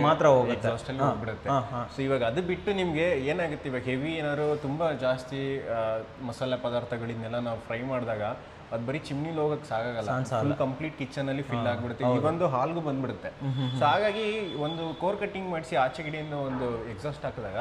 ಮಾತ್ರ ಹೋಗುತ್ತೆ, ಎಕ್ಸಾಸ್ಟ್ ಅಲ್ಲಿ ಹೋಗ್ಬಿಡುತ್ತೆ. ಸೊ ಇವಾಗ ಅದು ಬಿಟ್ಟು ನಿಮ್ಗೆ ಏನಾಗುತ್ತೆ, ಇವಾಗ ಹೆವಿ ಏನಾದ್ರು ತುಂಬಾ ಜಾಸ್ತಿ ಮಸಾಲೆ ಪದಾರ್ಥಗಳಿಂದೆಲ್ಲ ನಾವು ಫ್ರೈ ಮಾಡಿದಾಗ ಅದು ಬರೀ ಚಿಮ್ನಿಲಿ ಹೋಗಕ್ಕೆ ಸಾಕಾಗಲ್ಲ, ಫುಲ್ ಕಂಪ್ಲೀಟ್ ಕಿಚನ್ ಅಲ್ಲಿ ಫಿಲ್ ಆಗ್ಬಿಡುತ್ತೆ, ಈ ಒಂದು ಹಾಲ್ಗೂ ಬಂದ್ಬಿಡುತ್ತೆ. ಸೊ ಹಾಗಾಗಿ ಒಂದು ಕೋರ್ ಕಟಿಂಗ್ ಮಾಡಿಸಿ ಆಚೆ ಕಡೆಯಿಂದ ಒಂದು ಎಕ್ಸಾಸ್ಟ್ ಹಾಕಿದಾಗ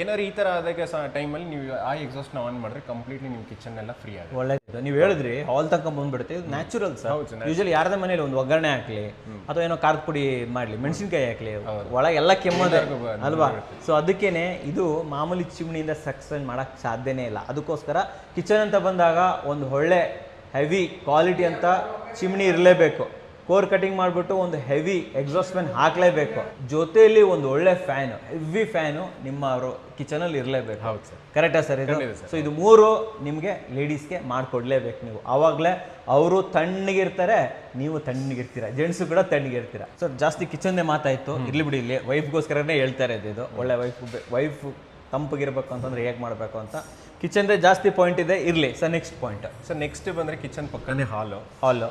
ಏನಾದ್ರು ಈ ತರ ಆದಾಗ ಟೈಮಲ್ಲಿ ನೀವು ಆ ಎಕ್ಸಾಸ್ಟ್ ಆನ್ ಮಾಡಿದ್ರೆ ಕಂಪ್ಲೀಟ್ಲಿ ನಿಮ್ಮ ಕಿಚನ್ ಎಲ್ಲ ಫ್ರೀ ಆಗುತ್ತೆ. ಒಳ್ಳೆದು ನೀವು ಹೇಳಿದ್ರಿ, ಹಾಲ್ ತನಕ ಬಂದ್ಬಿಡುತ್ತೆ, ಇದು ನ್ಯಾಚುರಲ್ ಸರ್. ಯೂಶಲಿ ಯಾರದ ಮನೇಲಿ ಒಂದು ಒಗ್ಗರಣೆ ಹಾಕ್ಲಿ ಅಥವಾ ಏನೋ ಖಾರದ ಪುಡಿ ಮಾಡ್ಲಿ, ಮೆಣಸಿನ್ಕಾಯಿ ಹಾಕ್ಲಿ, ಒಳಗೆ ಎಲ್ಲ ಕೆಮ್ಮೋದೆ ಅಲ್ವಾ. ಸೊ ಅದಕ್ಕೇನೆ ಇದು ಮಾಮೂಲಿ ಚಿಮ್ನಿಯಿಂದ ಸಕ್ಸಸ್ ಮಾಡಕ್ ಸಾಧ್ಯನೇ ಇಲ್ಲ. ಅದಕ್ಕೋಸ್ಕರ ಕಿಚನ್ ಅಂತ ಬಂದಾಗ ಒಂದು ಒಳ್ಳೆ ಹೆವಿ ಕ್ವಾಲಿಟಿ ಅಂತ ಚಿಮ್ನಿ ಇರಲೇಬೇಕು. ಕೋರ್ ಕಟಿಂಗ್ ಮಾಡಿಬಿಟ್ಟು ಒಂದು ಹೆವಿ ಎಕ್ಸಾಸ್ಟ್ ಫ್ಯಾನ್ ಹಾಕಲೇಬೇಕು, ಜೊತೆಯಲ್ಲಿ ಒಂದು ಒಳ್ಳೆ ಫ್ಯಾನು, ಹೆವಿ ಫ್ಯಾನು ನಿಮ್ಮ ಕಿಚನಲ್ಲಿ ಇರಲೇಬೇಕು. ಹೌದು ಸರ್, ಕರೆಕ್ಟಾ ಸರ್ ಇದು? ಸೊ ಇದು 3 ನಿಮಗೆ ಲೇಡೀಸ್ಗೆ ಮಾಡಿಕೊಡ್ಲೇಬೇಕು ನೀವು. ಆವಾಗಲೇ ಅವರು ತಣ್ಣಗಿರ್ತಾರೆ, ನೀವು ತಣ್ಣಗಿರ್ತೀರ, ಜೆಂಟ್ಸು ಕೂಡ ತಣ್ಣಗಿರ್ತೀರ. ಸೊ ಜಾಸ್ತಿ ಕಿಚನ್ನೇ ಮಾತಾಯಿತು, ಇರ್ಲಿ ಬಿಡಿ, ಇಲ್ಲಿ ವೈಫ್ಗೋಸ್ಕರನೇ ಹೇಳ್ತಾರೆ ಇದು. ಒಳ್ಳೆ ವೈಫ್ ತಂಪಗಿರ್ಬೇಕು ಅಂತಂದ್ರೆ ಹೇಗೆ ಮಾಡಬೇಕು ಅಂತ ಕಿಚನ್ದೇ ಜಾಸ್ತಿ ಪಾಯಿಂಟ್ ಇದೆ, ಇರಲಿ sir. Next point sir, next ಬಂದರೆ ಕಿಚನ್ ಪಕ್ಕನೇ ಹಾಲು.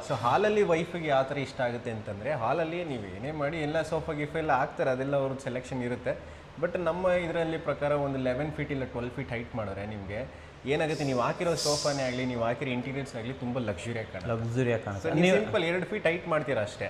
ಸೊ ಹಾಲಲ್ಲಿ ವೈಫಿಗೆ ಯಾವ ಥರ ಇಷ್ಟ ಆಗುತ್ತೆ ಅಂತಂದರೆ, ಹಾಲಲ್ಲಿ ನೀವು ಏನೇ ಮಾಡಿ ಎಲ್ಲ ಸೋಫಾ ಗಿಫ್ ಎಲ್ಲ ಹಾಕ್ತಾರೆ, ಅದೆಲ್ಲ ಅವ್ರದ್ದು ಸೆಲೆಕ್ಷನ್ ಇರುತ್ತೆ. ಬಟ್ ನಮ್ಮ ಇದರಲ್ಲಿ ಪ್ರಕಾರ ಒಂದು 11 ಫೀಟ್ ಇಲ್ಲ 12 ಫೀಟ್ ಹೈಟ್ ಮಾಡಿದ್ರೆ ನಿಮಗೆ ಏನಾಗುತ್ತೆ, ನೀವು ಹಾಕಿರೋ ಸೋಫಾನೇ ಆಗಲಿ, ನೀವು ಹಾಕಿರೋ ಇಂಟೀರಿಯರ್ಸ್ ಆಗಲಿ ತುಂಬ ಲಕ್ಸುರಿಯಾಗಿ ಕಾಣುತ್ತೆ. ಲಕ್ಸುರಿಯಾಗಿ ಕಾಣುತ್ತೆ. ನೀವು ಸಿಂಪಲ್ 2 ಫೀಟ್ ಹೈಟ್ ಮಾಡ್ತೀರಾ ಅಷ್ಟೇ,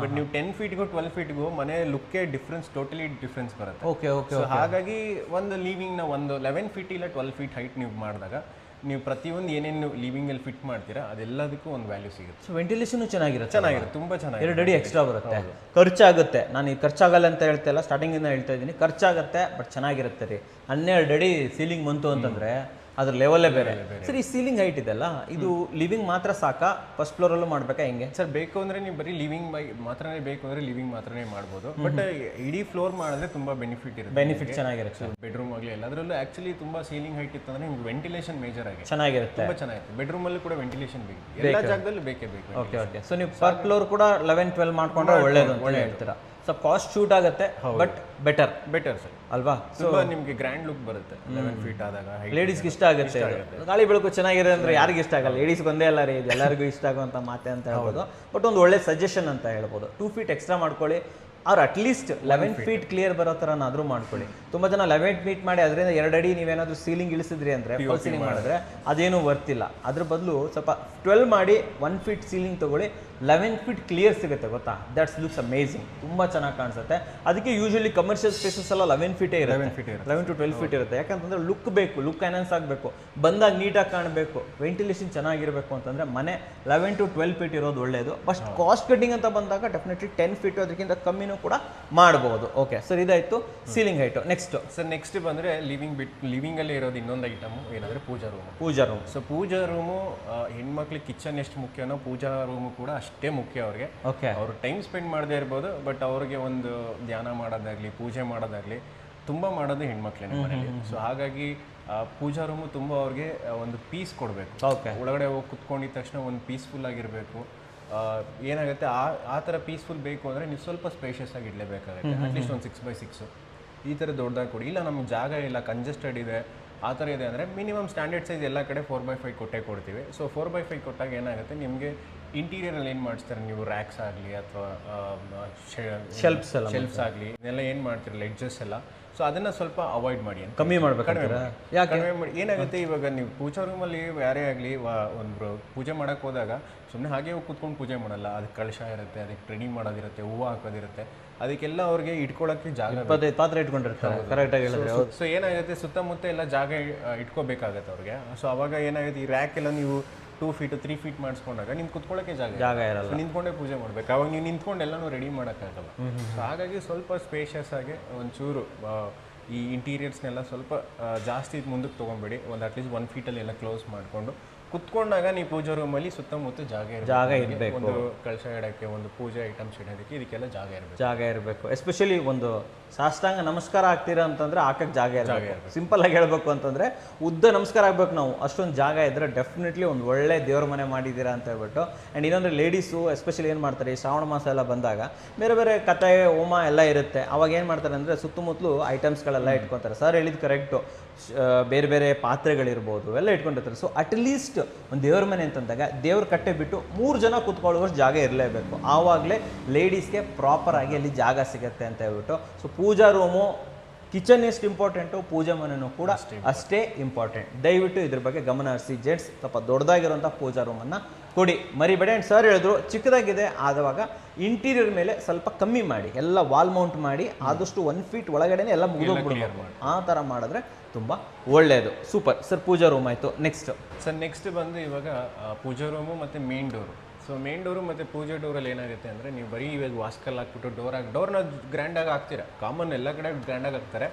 ಬಟ್ ನೀವು 10 ಫೀಟ್ಗೂ 12 ಫೀಟ್ಗೂ ಮನೆ ಲುಕ್ಕೇ ಡಿಫ್ರೆನ್ಸ್, ಟೋಟಲಿ ಡಿಫ್ರೆನ್ಸ್ ಬರುತ್ತೆ. Okay okay. ಸೊ ಹಾಗಾಗಿ ಒಂದು ಲಿವಿಂಗ್ನ ಒಂದು 11 ಫೀಟ್ ಇಲ್ಲ 12 ಫೀಟ್ ಹೈಟ್ ನೀವು ಮಾಡಿದಾಗ ನೀವು ಪ್ರತಿಯೊಂದು ಏನೇನು ಲಿವಿಂಗಲ್ಲಿ ಫಿಟ್ ಮಾಡ್ತೀರಾ ಅದೆಲ್ಲದಕ್ಕೂ ಒಂದು ವ್ಯಾಲ್ಯೂ ಸಿಗುತ್ತೆ. ಸೊ ವೆಂಟಿಲೇಷನ್ ಚೆನ್ನಾಗಿರುತ್ತೆ. ತುಂಬ ಚೆನ್ನಾಗಿ 2 ಅಡಿ ಎಕ್ಸ್ಟ್ರಾ ಬರುತ್ತೆ. ಖರ್ಚಾಗುತ್ತೆ, ನಾನು ಈಗ ಖರ್ಚಾಗಲ್ಲ ಅಂತ ಹೇಳ್ತಾ ಇಲ್ಲ, ಸ್ಟಾರ್ಟಿಂಗಿಂದ ಹೇಳ್ತಾ ಇದ್ದೀನಿ, ಖರ್ಚಾಗುತ್ತೆ ಬಟ್ ಚೆನ್ನಾಗಿರುತ್ತೆ ರೀ. 12 ಅಡಿ ಸೀಲಿಂಗ್ ಬಂತು ಅಂತಂದ್ರೆ ಅದ್ರ ಲೆವೆಲ್ಲೇ ಬೇರೆ. ಸರ್ ಈ ಸೀಲಿಂಗ್ ಹೈಟ್ ಇದೆಲ್ಲ, ಇದು ಲಿವಿಂಗ್ ಮಾತ್ರ ಸಾಕಾ, ಫಸ್ಟ್ ಫ್ಲೋರಲ್ಲೂ ಮಾಡ್ಬೇಕಾ ಹೆಂಗೆ ಸರ್? ಬೇಕು ಅಂದರೆ ನೀವು ಬರೀ ಲಿವಿಂಗ್ ಮಾತ್ರನೇ ಬೇಕು ಅಂದರೆ ಲಿವಿಂಗ್ ಮಾತ್ರನೇ ಮಾಡ್ಬೋದು, ಬಟ್ ಇಡೀ ಫ್ಲೋರ್ ಮಾಡಿದ್ರೆ ತುಂಬ ಬೆನಿಫಿಟ್ ಇರುತ್ತೆ. ಬೆನಿಫಿಟ್ ಚೆನ್ನಾಗಿರುತ್ತೆ. ಬೆಡ್ರೂಮ್ ಆಗಲಿ ಎಲ್ಲದರಲ್ಲೂ ಆ್ಯಕ್ಚುಲಿ ತುಂಬ ಸೀಲಿಂಗ್ ಹೈಟ್ ಇತ್ತು ಅಂದರೆ ನಿಮ್ಗೆ ವೆಂಟಿಲೇಷನ್ ಮೇಜರ್ ಆಗಿ ಚೆನ್ನಾಗಿರುತ್ತೆ. ತುಂಬ ಚೆನ್ನಾಗಿರುತ್ತೆ. ಬೆಡ್ರೂಮಲ್ಲೂ ಕೂಡ ವೆಂಟಿಲೇಷನ್ ಬೇಕು, ಎಲ್ಲ ಜಾಗದಲ್ಲೂ ಬೇಕೇ ಬೇಕು. Okay okay. ಸೊ ನೀವು ಪರ್ ಫ್ಲೋರ್ ಕೂಡ 11-12 ಮಾಡ್ಕೊಂಡ್ರೆ ಒಳ್ಳೇದು ಅಂತ ಹೇಳ್ತೀರಾ. ಸೊ ಕಾಸ್ಟ್ ಶೂಟ್ ಆಗುತ್ತೆ ಬಟ್ ಬೆಟರ್ ಸರ್ ಅಲ್ವಾ? ಸೊ ನಿಮಗೆ ಗ್ರ್ಯಾಂಡ್ ಲುಕ್ ಬರುತ್ತೆ 11 ಫೀಟ್ ಆದಾಗ. ಲೇಡೀಸ್ಗೆ ಇಷ್ಟ ಆಗುತ್ತೆ. ಗಾಳಿ ಬೆಳಕು ಚೆನ್ನಾಗಿದೆ ಅಂದ್ರೆ ಯಾರಿಗೆ ಇಷ್ಟ ಆಗಲ್ಲ? ಲೇಡೀಸ್ಗೆ ಒಂದೇ ಅಲ್ಲ ರೀ, ಇದು ಎಲ್ಲರಿಗೂ ಇಷ್ಟ ಆಗುವಂಥ ಮಾತೆ ಅಂತ ಹೇಳ್ಬೋದು. ಬಟ್ ಒಂದು ಒಳ್ಳೆ ಸಜೆಷನ್ ಅಂತ ಹೇಳ್ಬೋದು. 2 ಫೀಟ್ ಎಕ್ಸ್ಟ್ರಾ ಮಾಡ್ಕೊಳ್ಳಿ, ಅವ್ರು ಅಟ್ಲೀಸ್ಟ್ 11 ಫೀಟ್ ಕ್ಲಿಯರ್ ಬರೋ ಥರನಾದರೂ ಮಾಡ್ಕೊಳ್ಳಿ. ತುಂಬ ಜನ 11 ಫೀಟ್ ಮಾಡಿ ಅದರಿಂದ 2 ಅಡಿ ನೀವೇನಾದರೂ ಸೀಲಿಂಗ್ ಇಳಿಸಿದ್ರಿ ಅಂದರೆ, ಫುಲ್ ಸೀಲಿಂಗ್ ಮಾಡಿದ್ರೆ ಅದೇನು ವರ್ತಿಲ್ಲ. ಅದ್ರ ಬದಲು ಸ್ವಲ್ಪ 12 ಮಾಡಿ 1 ಫೀಟ್ ಸೀಲಿಂಗ್ ತೊಗೊಳ್ಳಿ, 11 ಫೀಟ್ ಕ್ಲಿಯರ್ ಸಿಗುತ್ತೆ ಗೊತ್ತಾ? ದಟ್ಸ್ ಲುಕ್ಸ್ ಅಮೇಝಿಂಗ್, ತುಂಬ ಚೆನ್ನಾಗಿ ಕಾಣಿಸುತ್ತೆ. ಅದಕ್ಕೆ ಯೂಶಲಿ ಕಮರ್ಷಿಯಲ್ ಸ್ಪೇಸಸ್ ಎಲ್ಲ 11 ಫೀಟೇ ಇರುತ್ತೆ, 11 to 12 ಫೀಟ್ ಇರುತ್ತೆ. ಯಾಕಂತಂದ್ರೆ ಲುಕ್ ಬೇಕು, ಲುಕ್ ಎನ್ಹಾನ್ಸ್ ಆಗಬೇಕು, ಬಂದಾಗ ನೀಟಾಗಿ ಕಾಣಬೇಕು, ವೆಂಟಿಲೇಷನ್ ಚೆನ್ನಾಗಿರಬೇಕು ಅಂತಂದರೆ ಮನೆ 11 to 12 ಫೀಟ್ ಇರೋದು ಒಳ್ಳೆಯದು. ಫಸ್ಟ್ ಕಾಸ್ಟ್ ಕಟ್ಟಿಂಗ್ ಅಂತ ಬಂದಾಗ ಡೆಫಿನೆಟ್ಲಿ 10 ಫೀಟು ಅದಕ್ಕಿಂತ ಕಮ್ಮಿನೂ ಕೂಡ ಮಾಡಬಹುದು. ಓಕೆ ಸರ್, ಇದಾಯಿತು ಸೀಲಿಂಗ್ ಹೈಟು. ನೆಕ್ಸ್ಟ್ ಬಂದರೆ ಲಿವಿಂಗಲ್ಲೇ ಇರೋದು ಇನ್ನೊಂದು ಐಟಮು ಏನಂದರೆ ಪೂಜಾ ರೂಮ್. ಸೊ ಪೂಜಾ ರೂಮು ಹೆಣ್ಮಕ್ಳಿಗೆ ಕಿಚನ್ ಎಷ್ಟು ಮುಖ್ಯನೋ ಪೂಜಾ ರೂಮು ಕೂಡ ಅಷ್ಟೇ ಮುಖ್ಯ ಅವ್ರಿಗೆ. ಅವರು ಟೈಮ್ ಸ್ಪೆಂಡ್ ಮಾಡದೇ ಇರ್ಬೋದು, ಬಟ್ ಅವ್ರಿಗೆ ಒಂದು ಧ್ಯಾನ ಮಾಡೋದಾಗ್ಲಿ, ಪೂಜೆ ಮಾಡೋದಾಗ್ಲಿ ತುಂಬ ಮಾಡೋದು ಹೆಣ್ಮಕ್ಳೇ ಮನೇಲಿ. ಸೊ ಹಾಗಾಗಿ ಪೂಜಾ ರೂಮು ತುಂಬ ಅವ್ರಿಗೆ ಒಂದು ಪೀಸ್ ಕೊಡಬೇಕು. ಒಳಗಡೆ ಹೋಗಿ ಕುತ್ಕೊಂಡಿದ ತಕ್ಷಣ ಒಂದು ಪೀಸ್ಫುಲ್ ಆಗಿರಬೇಕು. ಏನಾಗುತ್ತೆ, ಆ ಥರ ಪೀಸ್ಫುಲ್ ಬೇಕು ಅಂದರೆ ನೀವು ಸ್ವಲ್ಪ ಸ್ಪೇಷಿಯಸ್ ಆಗಿ ಇಡಲೇಬೇಕಾಗುತ್ತೆ. ಅಟ್ಲೀಸ್ಟ್ ಒಂದು 6x6 ಈ ಥರ ದೊಡ್ಡದಾಗಿ ಕೊಡಿ. ಇಲ್ಲ ನಮ್ಗೆ ಜಾಗ ಇಲ್ಲ, ಕಂಜೆಸ್ಟೆಡ್ ಇದೆ, ಆ ಥರ ಇದೆ ಅಂದರೆ ಮಿನಿಮಮ್ ಸ್ಟ್ಯಾಂಡರ್ಡ್ ಸೈಜ್ ಎಲ್ಲ ಕಡೆ 4x5 ಕೊಡ್ತೀವಿ. ಸೊ 4x5 ಕೊಟ್ಟಾಗ ಏನಾಗುತ್ತೆ, ನಿಮಗೆ ಇಂಟೀರಿಯರಲ್ಲಿ ಏನು ಮಾಡಿಸ್ತಾರೆ ನೀವು, ರ್ಯಾಕ್ಸ್ ಆಗಲಿ ಅಥವಾ ಶೆಲ್ಫ್ಸ್ ಆಗಲಿ ಇದೆಲ್ಲ ಏನು ಮಾಡ್ತೀರಲ್ಲ, ಎಡ್ಜಸ್ ಎಲ್ಲ, ಸೊ ಅದನ್ನು ಸ್ವಲ್ಪ ಅವಾಯ್ಡ್ ಮಾಡಿ, ಕಮ್ಮಿ ಮಾಡಬೇಕು. ಕಡಿಮೆ ಮಾಡಿ. ಏನಾಗುತ್ತೆ, ಇವಾಗ ನೀವು ಪೂಜಾ ರೂಮಲ್ಲಿ ಯಾರೇ ಆಗಲಿ ಒಂದು ಪೂಜೆ ಮಾಡೋಕ್ಕೆ ಹೋದಾಗ ಸುಮ್ಮನೆ ಹಾಗೆ ಕೂತ್ಕೊಂಡು ಪೂಜೆ ಮಾಡಲ್ಲ. ಅದಕ್ಕೆ ಕಳಶ ಇರುತ್ತೆ, ಅದಕ್ಕೆ ಟ್ರೈನಿಂಗ್ ಮಾಡೋದಿರುತ್ತೆ, ಹೂವು ಹಾಕೋದಿರುತ್ತೆ, ಅದಕ್ಕೆಲ್ಲ ಅವ್ರಿಗೆ ಇಟ್ಕೊಳ್ಳೋಕ್ಕೆ ಜಾಗ, ಪಾತ್ರೆ ಇಟ್ಕೊಂಡಿರ್ತಾರೆ ಕರೆಕ್ಟಾಗಿ ಹೇಳಿದ್ರೆ. ಸೊ ಏನಾಗುತ್ತೆ, ಸುತ್ತಮುತ್ತ ಎಲ್ಲ ಜಾಗ ಇಟ್ಕೋಬೇಕಾಗತ್ತೆ ಅವ್ರಿಗೆ. ಸೊ ಅವಾಗ ಏನಾಗುತ್ತೆ, ಈ ರ್ಯಾಕ್ ಎಲ್ಲ ನೀವು 2 ಫೀಟ್ 3 ಫೀಟ್ ಮಾಡಿಸ್ಕೊಂಡಾಗ ನಿಮ್ಗೆ ಕುತ್ಕೊಳ್ಳೋಕ್ಕೆ ಜಾಗ ಇರಲ್ಲ, ನಿಂತ್ಕೊಂಡೇ ಪೂಜೆ ಮಾಡಬೇಕು. ಅವಾಗ ನೀವು ನಿಂತ್ಕೊಂಡು ಎಲ್ಲನೂ ರೆಡಿ ಮಾಡೋಕ್ಕಾಗಲ್ಲ. ಸೊ ಹಾಗಾಗಿ ಸ್ವಲ್ಪ ಸ್ಪೇಷಿಯಸ್ ಆಗಿ ಒಂಚೂರು ಈ ಇಂಟೀರಿಯರ್ಸ್ನೆಲ್ಲ ಸ್ವಲ್ಪ ಜಾಸ್ತಿ ಮುಂದಕ್ಕೆ ತೊಗೊಂಬೇಡಿ. ಒಂದು ಅಟ್ಲೀಸ್ಟ್ 1 ಫೀಟಲ್ಲಿ ಎಲ್ಲ ಕ್ಲೋಸ್ ಮಾಡಿಕೊಂಡು ಕುತ್ಕೊಂಡಾಗ ನೀವು ಪೂಜಾ ರೂಮಲ್ಲಿ ಸುತ್ತಮುತ್ತ ಜಾಗ ಇರಬೇಕು. ಒಂದು ಕಳಶ ಇಡೋಕ್ಕೆ, ಒಂದು ಪೂಜೆ ಐಟಮ್ಸ್ ಇಡೋದಕ್ಕೆ, ಇದಕ್ಕೆಲ್ಲ ಜಾಗ ಇರಬೇಕು. ಎಸ್ಪೆಷಲಿ ಒಂದು ಸಾಷ್ಟಾಂಗ ನಮಸ್ಕಾರ ಆಗ್ತೀರಾ ಅಂತಂದ್ರೆ ಹಾಕಕ್ಕೆ ಜಾಗ ಇರಬೇಕು. ಸಿಂಪಲ್ ಆಗಿ ಹೇಳ್ಬೇಕು ಅಂತಂದ್ರೆ ಉದ್ದ ನಮಸ್ಕಾರ ಆಗ್ಬೇಕು ನಾವು, ಅಷ್ಟೊಂದು ಜಾಗ ಇದ್ರೆ ಡೆಫಿನೆಟ್ಲಿ ಒಂದು ಒಳ್ಳೆ ದೇವ್ರ ಮನೆ ಮಾಡಿದ್ದೀರಾ ಅಂತ ಹೇಳ್ಬಿಟ್ಟು. ಆ್ಯಂಡ್ ಇನ್ನೊಂದ್ರೆ ಲೇಡೀಸು ಎಸ್ಪೆಷಲಿ ಏನು ಮಾಡ್ತಾರೆ, ಈ ಶ್ರಾವಣ ಮಾಸ ಎಲ್ಲ ಬಂದಾಗ ಬೇರೆ ಬೇರೆ ಕಥೆ ಹೋಮ ಎಲ್ಲ ಇರುತ್ತೆ. ಅವಾಗ ಏನು ಮಾಡ್ತಾರೆ ಅಂದರೆ ಸುತ್ತಮುತ್ತಲು ಐಟಮ್ಸ್ಗಳೆಲ್ಲ ಇಟ್ಕೊತಾರೆ. ಸರ್ ಹೇಳಿದ್ದು ಕರೆಕ್ಟು, ಬೇರೆ ಬೇರೆ ಪಾತ್ರೆಗಳಿರ್ಬೋದು ಎಲ್ಲ ಇಟ್ಕೊಂಡಿರ್ತಾರೆ. ಸೊ ಅಟ್ಲೀಸ್ಟ್ ಒಂದು ದೇವ್ರ ಮನೆ ಅಂತಂದಾಗ ದೇವ್ರ ಕಟ್ಟೆ ಬಿಟ್ಟು 3 ಜನ ಕೂತ್ಕೊಳ್ಳುವಷ್ಟು ಜಾಗ ಇರಲೇಬೇಕು. ಆವಾಗಲೇ ಲೇಡೀಸ್ಗೆ ಪ್ರಾಪರಾಗಿ ಅಲ್ಲಿ ಜಾಗ ಸಿಗುತ್ತೆ ಅಂತ ಹೇಳ್ಬಿಟ್ಟು. ಸೊ ಪೂಜಾ ರೂಮು, ಕಿಚನ್ ಎಷ್ಟು ಇಂಪಾರ್ಟೆಂಟು, ಪೂಜಾ ಮನೆಯೂ ಕೂಡ ಅಷ್ಟೇ ಇಂಪಾರ್ಟೆಂಟ್. ದಯವಿಟ್ಟು ಇದ್ರ ಬಗ್ಗೆ ಗಮನ ಹರಿಸಿ ಜೆಂಟ್ಸ್. ಸ್ವಲ್ಪ ದೊಡ್ಡದಾಗಿರೋಂಥ ಪೂಜಾ ರೂಮನ್ನು ಕೊಡಿ, ಮರಿಬೇಡಿ. ಆ್ಯಂಡ್ ಸರ್ ಹೇಳಿದ್ರು ಚಿಕ್ಕದಾಗಿದೆ, ಆದವಾಗ ಇಂಟೀರಿಯರ್ ಮೇಲೆ ಸ್ವಲ್ಪ ಕಮ್ಮಿ ಮಾಡಿ, ಎಲ್ಲ ವಾಲ್ ಮೌಂಟ್ ಮಾಡಿ, ಆದಷ್ಟು 1 ಫೀಟ್ ಒಳಗಡೆನೆ ಎಲ್ಲ ಮುಗಿದೋಗ್ಬಿಡ್ಬೇಕು. ಆ ಥರ ಮಾಡಿದ್ರೆ ತುಂಬ ಒಳ್ಳೆಯದು. ಸೂಪರ್ ಸರ್, ಪೂಜಾ ರೂಮ್ ಆಯಿತು. ನೆಕ್ಸ್ಟ್ ಬಂದು ಇವಾಗ ಪೂಜಾ ರೂಮು ಮತ್ತು main door. So main door ಮತ್ತು ಪೂಜೆ ಡೋರಲ್ಲಿ ಏನಾಗುತ್ತೆ ಅಂದರೆ, ನೀವು ಬರೀ ಇವಾಗ ವಾಸ್ಕಲ್ ಹಾಕ್ಬಿಟ್ಟು ಡೋರ್ನ ಗ್ರ್ಯಾಂಡಾಗಿ ಹಾಕ್ತೀರಾ, ಕಾಮನ್ ಎಲ್ಲ ಕಡೆ ಗ್ರ್ಯಾಂಡಾಗಿ ಹಾಕ್ತಾರೆ.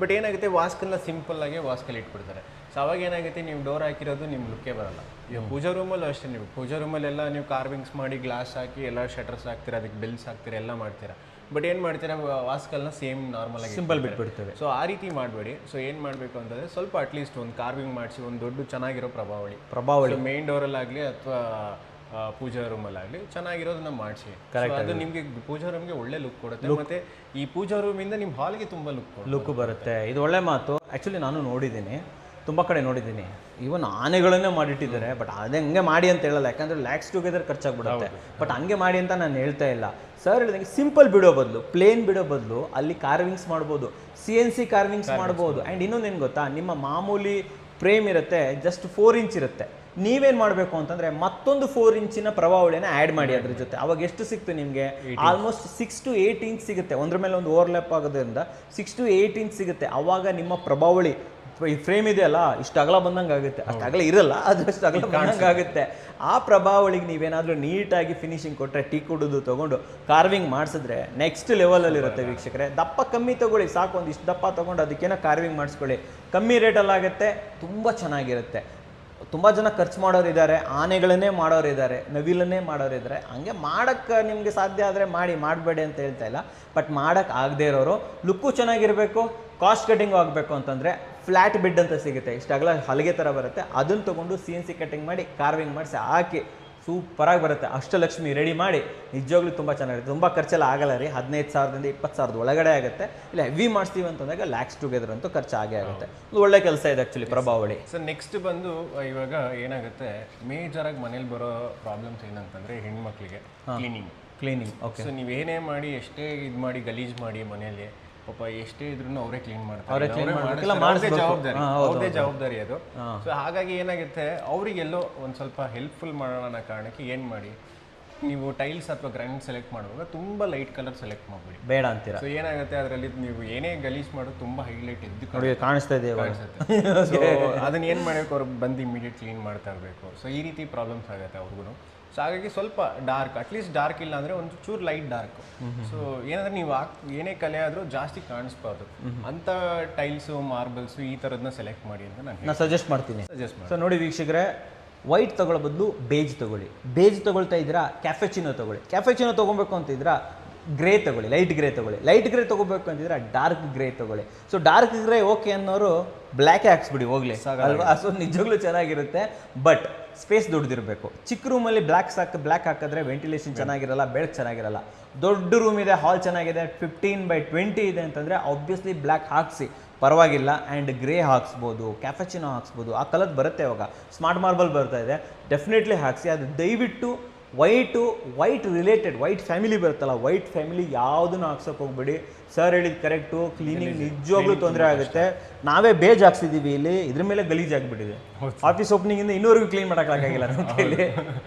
ಬಟ್ ಏನಾಗುತ್ತೆ, ವಾಸ್ಕಲ್ನ ಸಿಂಪಲ್ಲಾಗಿ ವಾಸ್ಕಲ್ ಇಟ್ಬಿಡ್ತಾರೆ. ಸೊ ಅವಾಗ ಏನಾಗುತ್ತೆ, ನೀವು ಡೋರ್ ಹಾಕಿರೋದು ನಿಮ್ಗೆ ಲುಕ್ಕೇ ಬರಲ್ಲ. ಈಗ ಪೂಜಾ ರೂಮಲ್ಲೂ ಅಷ್ಟೇ, ನೀವು ಪೂಜಾ ರೂಮಲ್ಲೆಲ್ಲ ನೀವು ಕಾರ್ವಿಂಗ್ಸ್ ಮಾಡಿ, ಗ್ಲಾಸ್ ಹಾಕಿ, ಎಲ್ಲ ಶಟರ್ಸ್ ಹಾಕ್ತೀರಾ, ಅದಕ್ಕೆ ಬೆಲ್ಸ್ ಹಾಕ್ತೀರಾ, ಎಲ್ಲ ಮಾಡ್ತೀರಾ. ಬಟ್ ಏನು ಮಾಡ್ತೀರಾ, ವಾಸ್ಕಲ್ನ ಸೇಮ್ ನಾರ್ಮಲ್ ಆಗಿ ಸಿಂಪಲ್ ಬಿಟ್ಬಿಡ್ತೇವೆ. ಸೊ ಆ ರೀತಿ ಮಾಡಬೇಡಿ. ಸೊ ಏನು ಮಾಡಬೇಕು ಅಂತಂದರೆ, ಸ್ವಲ್ಪ ಅಟ್ಲೀಸ್ಟ್ ಒಂದು ಕಾರ್ವಿಂಗ್ ಮಾಡಿಸಿ, ಒಂದು ದೊಡ್ಡ ಚೆನ್ನಾಗಿರೋ ಪ್ರಭಾವಳಿ ಮೇನ್ ಡೋರಲ್ಲಾಗಲಿ ಅಥವಾ ಪೂಜಾ ರೂಮಲ್ಲಾಗಲಿ ಚೆನ್ನಾಗಿರೋದನ್ನ ಮಾಡಿಸಿ. ಅದು ನಿಮಗೆ ಪೂಜಾ ರೂಮ್ಗೆ ಒಳ್ಳೆ ಲುಕ್ ಕೊಡುತ್ತೆ. ಮತ್ತೆ ಈ ಪೂಜಾ ರೂಮಿಂದ ನಿಮ್ಮ ಹಾಲ್ಗೆ ತುಂಬ ಲುಕ್ ಬರುತ್ತೆ. ಇದು ಒಳ್ಳೆ ಮಾತು. ಆ್ಯಕ್ಚುಲಿ ನಾನು ನೋಡಿದ್ದೀನಿ, ತುಂಬ ಕಡೆ ನೋಡಿದ್ದೀನಿ. ಈವನ್ ಆನೆಗಳನ್ನೇ ಮಾಡಿಟ್ಟಿದ್ದಾರೆ, ಬಟ್ ಅದೇ ಹಂಗೆ ಮಾಡಿ ಅಂತ ಹೇಳಲ್ಲ, ಯಾಕಂದರೆ ಲ್ಯಾಕ್ಸ್ ಟುಗೆದರ್ ಖರ್ಚಾಗ್ಬಿಡುತ್ತೆ. ಬಟ್ ಹಂಗೆ ಮಾಡಿ ಅಂತ ನಾನು ಹೇಳ್ತಾ ಇಲ್ಲ. ಸರ್ ಹೇಳಿದಂಗೆ ಸಿಂಪಲ್ ಬಿಡೋ ಬದಲು, ಪ್ಲೇನ್ ಬಿಡೋ ಬದಲು ಅಲ್ಲಿ ಕಾರ್ವಿಂಗ್ಸ್ ಮಾಡ್ಬೋದು, CNC ಕಾರ್ವಿಂಗ್ಸ್ ಮಾಡ್ಬೋದು. ಆ್ಯಂಡ್ ಇನ್ನೊಂದೇನು ಗೊತ್ತಾ, ನಿಮ್ಮ ಮಾಮೂಲಿ ಫ್ರೇಮ್ ಇರುತ್ತೆ, ಜಸ್ಟ್ 4 ಇಂಚ್ ಇರುತ್ತೆ. ನೀವೇನು ಮಾಡಬೇಕು ಅಂತಂದರೆ ಮತ್ತೊಂದು 4 ಇಂಚಿನ ಪ್ರಭಾವಳಿನ ಆ್ಯಡ್ ಮಾಡಿ ಅದ್ರ ಜೊತೆ. ಅವಾಗ ಎಷ್ಟು ಸಿಕ್ತು ನಿಮಗೆ? ಆಲ್ಮೋಸ್ಟ್ 6 to 8 ಇಂಚ್ ಸಿಗುತ್ತೆ. ಒಂದ್ರ ಮೇಲೆ ಒಂದು ಓವರ್ಲ್ಯಾಪ್ ಆಗೋದ್ರಿಂದ 6 to 8 ಇಂಚ್ ಸಿಗುತ್ತೆ. ಅವಾಗ ನಿಮ್ಮ ಪ್ರಭಾವಳಿ ಈ ಫ್ರೇಮ್ ಇದೆಯಲ್ಲ, ಇಷ್ಟು ಅಗಲ ಬಂದಂಗೆ ಆಗುತ್ತೆ. ಅಷ್ಟು ಅಗಲ ಇರಲ್ಲ, ಅಷ್ಟು ಅಗಲ ಬಂದಂಗೆ ಆಗುತ್ತೆ. ಆ ಪ್ರಭಾವಳಿಗೆ ನೀವೇನಾದರೂ ನೀಟಾಗಿ ಫಿನಿಶಿಂಗ್ ಕೊಟ್ಟರೆ, ಟೀ ಕುಡಿದು ತೊಗೊಂಡು ಕಾರ್ವಿಂಗ್ ಮಾಡಿಸಿದ್ರೆ ನೆಕ್ಸ್ಟ್ ಲೆವೆಲಲ್ಲಿ ಇರುತ್ತೆ ವೀಕ್ಷಕರೇ. ದಪ್ಪ ಕಮ್ಮಿ ತೊಗೊಳ್ಳಿ ಸಾಕು, ಒಂದು ಇಷ್ಟು ದಪ್ಪ ತೊಗೊಂಡು ಅದಕ್ಕೇನೋ ಕಾರ್ವಿಂಗ್ ಮಾಡಿಸ್ಕೊಳ್ಳಿ, ಕಮ್ಮಿ ರೇಟಲ್ಲಾಗುತ್ತೆ, ತುಂಬ ಚೆನ್ನಾಗಿರುತ್ತೆ. ತುಂಬ ಜನ ಖರ್ಚು ಮಾಡೋರು ಇದ್ದಾರೆ, ಆನೆಗಳನ್ನೇ ಮಾಡೋರು ಇದ್ದಾರೆ, ನವಿಲನ್ನೇ ಮಾಡೋರು ಇದ್ದಾರೆ. ಹಂಗೆ ಮಾಡೋಕ್ಕೆ ನಿಮಗೆ ಸಾಧ್ಯ ಆದರೆ ಮಾಡಿ, ಮಾಡಬೇಡಿ ಅಂತ ಹೇಳ್ತಾ ಇಲ್ಲ. ಬಟ್ ಮಾಡೋಕ್ಕೆ ಆಗದೆ ಇರೋರು, ಲುಕ್ಕು ಚೆನ್ನಾಗಿರಬೇಕು, ಕಾಸ್ಟ್ ಕಟ್ಟಿಂಗು ಆಗಬೇಕು ಅಂತಂದರೆ ಫ್ಲ್ಯಾಟ್ ಬೆಡ್ ಅಂತ ಸಿಗುತ್ತೆ, ಇಷ್ಟಾಗಲ ಹಲಗೆ ಥರ ಬರುತ್ತೆ. ಅದನ್ನು ತೊಗೊಂಡು CNC ಕಟ್ಟಿಂಗ್ ಮಾಡಿ ಕಾರ್ವಿಂಗ್ ಮಾಡಿಸಿ ಹಾಕಿ ಸೂಪರಾಗಿ ಬರುತ್ತೆ. ಅಷ್ಟಲಕ್ಷ್ಮಿ ರೆಡಿ ಮಾಡಿ ನಿಜವಾಗ್ಲೂ ತುಂಬ ಚೆನ್ನಾಗಿರುತ್ತೆ. ತುಂಬ ಖರ್ಚೆಲ್ಲ ಆಗಲ್ಲ ರೀ, 15,000ದಿಂದ 20,000 ಒಳಗಡೆ ಆಗುತ್ತೆ. ಇಲ್ಲ ಹೆವಿ ಮಾಡಿಸ್ತೀವಿ ಅಂತಂದಾಗ ಲ್ಯಾಕ್ಸ್ ಟುಗೆದರ್ ಅಂತೂ ಖರ್ಚು ಆಗೇ ಆಗುತ್ತೆ. ಒಳ್ಳೆ ಕೆಲಸ ಇದೆ ಆ್ಯಕ್ಚುಲಿ ಪ್ರಭಾವಳಿ. ಸೊ ನೆಕ್ಸ್ಟ್ ಬಂದು ಇವಾಗ ಏನಾಗುತ್ತೆ, ಮೇಜರಾಗಿ ಮನೇಲಿ ಬರೋ ಪ್ರಾಬ್ಲಮ್ಸ್ ಏನಂತಂದರೆ ಹೆಣ್ಮಕ್ಳಿಗೆ ಕ್ಲೀನಿಂಗ್. ಓಕೆ. ಸೊ ನೀವೇನೇ ಮಾಡಿ, ಎಷ್ಟೇ ಇದು ಮಾಡಿ, ಗಲೀಜು ಮಾಡಿ ಮನೇಲಿ, ಪಾಪ ಎಷ್ಟೇ ಇದ್ರೂ ಅವರೇ ಕ್ಲೀನ್ ಮಾಡ್ತಾರೆ, ಅವ್ರದೇ ಜವಾಬ್ದಾರಿ ಅದು. ಸೊ ಹಾಗಾಗಿ ಏನಾಗುತ್ತೆ, ಅವರಿಗೆಲ್ಲೋ ಒಂದು ಸ್ವಲ್ಪ ಹೆಲ್ಪ್ಫುಲ್ ಮಾಡೋಣ ಅನ್ನೋ ಕಾರಣಕ್ಕೆ ಏನು ಮಾಡಿ, ನೀವು ಟೈಲ್ಸ್ ಅಥವಾ ಗ್ರಾನೈಟ್ ಸೆಲೆಕ್ಟ್ ಮಾಡುವಾಗ ತುಂಬ ಲೈಟ್ ಕಲರ್ ಸೆಲೆಕ್ಟ್ ಮಾಡಬೇಡಿ, ಬೇಡ ಅಂತೀರಾ. ಸೊ ಏನಾಗುತ್ತೆ, ಅದರಲ್ಲಿ ನೀವು ಏನೇ ಗಲೀಜ್ ಮಾಡೋದು ತುಂಬ ಹೈಲೈಟ್ ಎದ್ದು ಕಾಣಿಸ್ತಾ ಇದೆ. ಸೊ ಅದನ್ನ ಏನು ಮಾಡಬೇಕು, ಅವ್ರು ಬಂದು ಇಮಿಡಿಯೇಟ್ ಕ್ಲೀನ್ ಮಾಡ್ತಾ ಇರಬೇಕು. ಸೊ ಈ ರೀತಿ ಪ್ರಾಬ್ಲಮ್ಸ್ ಆಗುತ್ತೆ ಅವ್ರಿಗೂ. ಸೊ ಹಾಗಾಗಿ ಸ್ವಲ್ಪ ಡಾರ್ಕ್, ಅಟ್ಲೀಸ್ಟ್ ಡಾರ್ಕ್ ಇಲ್ಲ ಅಂದರೆ ಒಂದು ಚೂರು ಲೈಟ್ ಡಾರ್ಕ್. ಸೊ ಏನಂದ್ರೆ ನೀವು ಏನೇ ಕಲೆ ಆದರೂ ಜಾಸ್ತಿ ಕಾಣಿಸ್ಬಾರ್ದು ಅಂತ ಟೈಲ್ಸು, ಮಾರ್ಬಲ್ಸು ಈ ಥರದನ್ನ ಸೆಲೆಕ್ಟ್ ಮಾಡಿ ಅಂತ ನಾನು ಸಜೆಸ್ಟ್ ಮಾಡ್ತೀನಿ. ಸೊ ನೋಡಿ ವೀಕ್ಷಕರೇ, ವೈಟ್ ತಗೊಳ್ಳೋ ಬದಲು ಬೇಜ್ ತಗೊಳ್ಳಿ. ಬೇಜ್ ತಗೊಳ್ತಾ ಇದ್ದೀರಾ, ಕ್ಯಾಫೆಚಿನೋ ತಗೊಳ್ಳಿ. ಕ್ಯಾಫೆಚಿನೋ ತೊಗೊಬೇಕು ಅಂತಿದ್ದೀರಾ, ಗ್ರೇ ತಗೊಳ್ಳಿ, ಲೈಟ್ ಗ್ರೇ ತಗೊಳ್ಳಿ. ಲೈಟ್ ಗ್ರೇ ತೊಗೋಬೇಕು ಅಂತಿದ್ರೆ ಡಾರ್ಕ್ ಗ್ರೇ ತಗೊಳ್ಳಿ. ಸೊ ಡಾರ್ಕ್ ಗ್ರೇ ಓಕೆ ಅನ್ನೋರು ಬ್ಲ್ಯಾಕೇ ಹಾಕ್ಸ್ಬಿಡಿ ಹೋಗ್ಲಿ ಅಲ್ವಾ. ಸೊ ನಿಜವಾಗ್ಲೂ ಚೆನ್ನಾಗಿರುತ್ತೆ, ಬಟ್ ಸ್ಪೇಸ್ ದೊಡ್ಡದಿರಬೇಕು. ಚಿಕ್ಕ ರೂಮಲ್ಲಿ ಬ್ಲ್ಯಾಕ್ ಹಾಕಿದ್ರೆ ವೆಂಟಿಲೇಷನ್ ಚೆನ್ನಾಗಿರಲ್ಲ, ಬೆಳಕು ಚೆನ್ನಾಗಿರಲ್ಲ. ದೊಡ್ಡ ರೂಮ್ ಇದೆ, ಹಾಲ್ ಚೆನ್ನಾಗಿದೆ, 15x20 ಇದೆ ಅಂತಂದರೆ ಆಬ್ವಿಯಸ್ಲಿ ಬ್ಲ್ಯಾಕ್ ಹಾಕಿಸಿ, ಪರವಾಗಿಲ್ಲ. ಆ್ಯಂಡ್ ಗ್ರೇ ಹಾಕ್ಸ್ಬೋದು, ಕ್ಯಾಫೆಚಿನೋ ಹಾಕ್ಸ್ಬೋದು, ಆ ಕಲರ್ ಬರುತ್ತೆ. ಇವಾಗ ಸ್ಮಾರ್ಟ್ ಮಾರ್ಬಲ್ ಬರ್ತಾ ಇದೆ, ಡೆಫಿನೆಟ್ಲಿ ಹಾಕಿಸಿ. ಅದು ದಯವಿಟ್ಟು ವೈಟ್ ರಿಲೇಟೆಡ್, ವೈಟ್ ಫ್ಯಾಮಿಲಿ ಬರುತ್ತಲ್ಲ, ವೈಟ್ ಫ್ಯಾಮಿಲಿ ಯಾವುದನ್ನು ಹಾಕ್ಸೋಕೆ ಹೋಗ್ಬೇಡಿ. ಸರ್ ಹೇಳಿದ್ದು ಕರೆಕ್ಟು, ಕ್ಲೀನಿಂಗ್ ನಿಜವಾಗ್ಲೂ ತೊಂದರೆ ಆಗುತ್ತೆ. ನಾವೇ ಬೇಜ್ ಹಾಕ್ಸಿದ್ದೀವಿ ಇಲ್ಲಿ, ಇದ್ರ ಮೇಲೆ ಗಲೀಜ್ ಆಗಿಬಿಟ್ಟಿದೆ. ಆಫೀಸ್ ಓಪನಿಂಗಿಂದ ಇನ್ನೂವರೆಗೂ ಕ್ಲೀನ್ ಮಾಡೋಕ್ಕಾಗಿಲ್ಲ ನಮ್ಮ ಕೈಲಿ.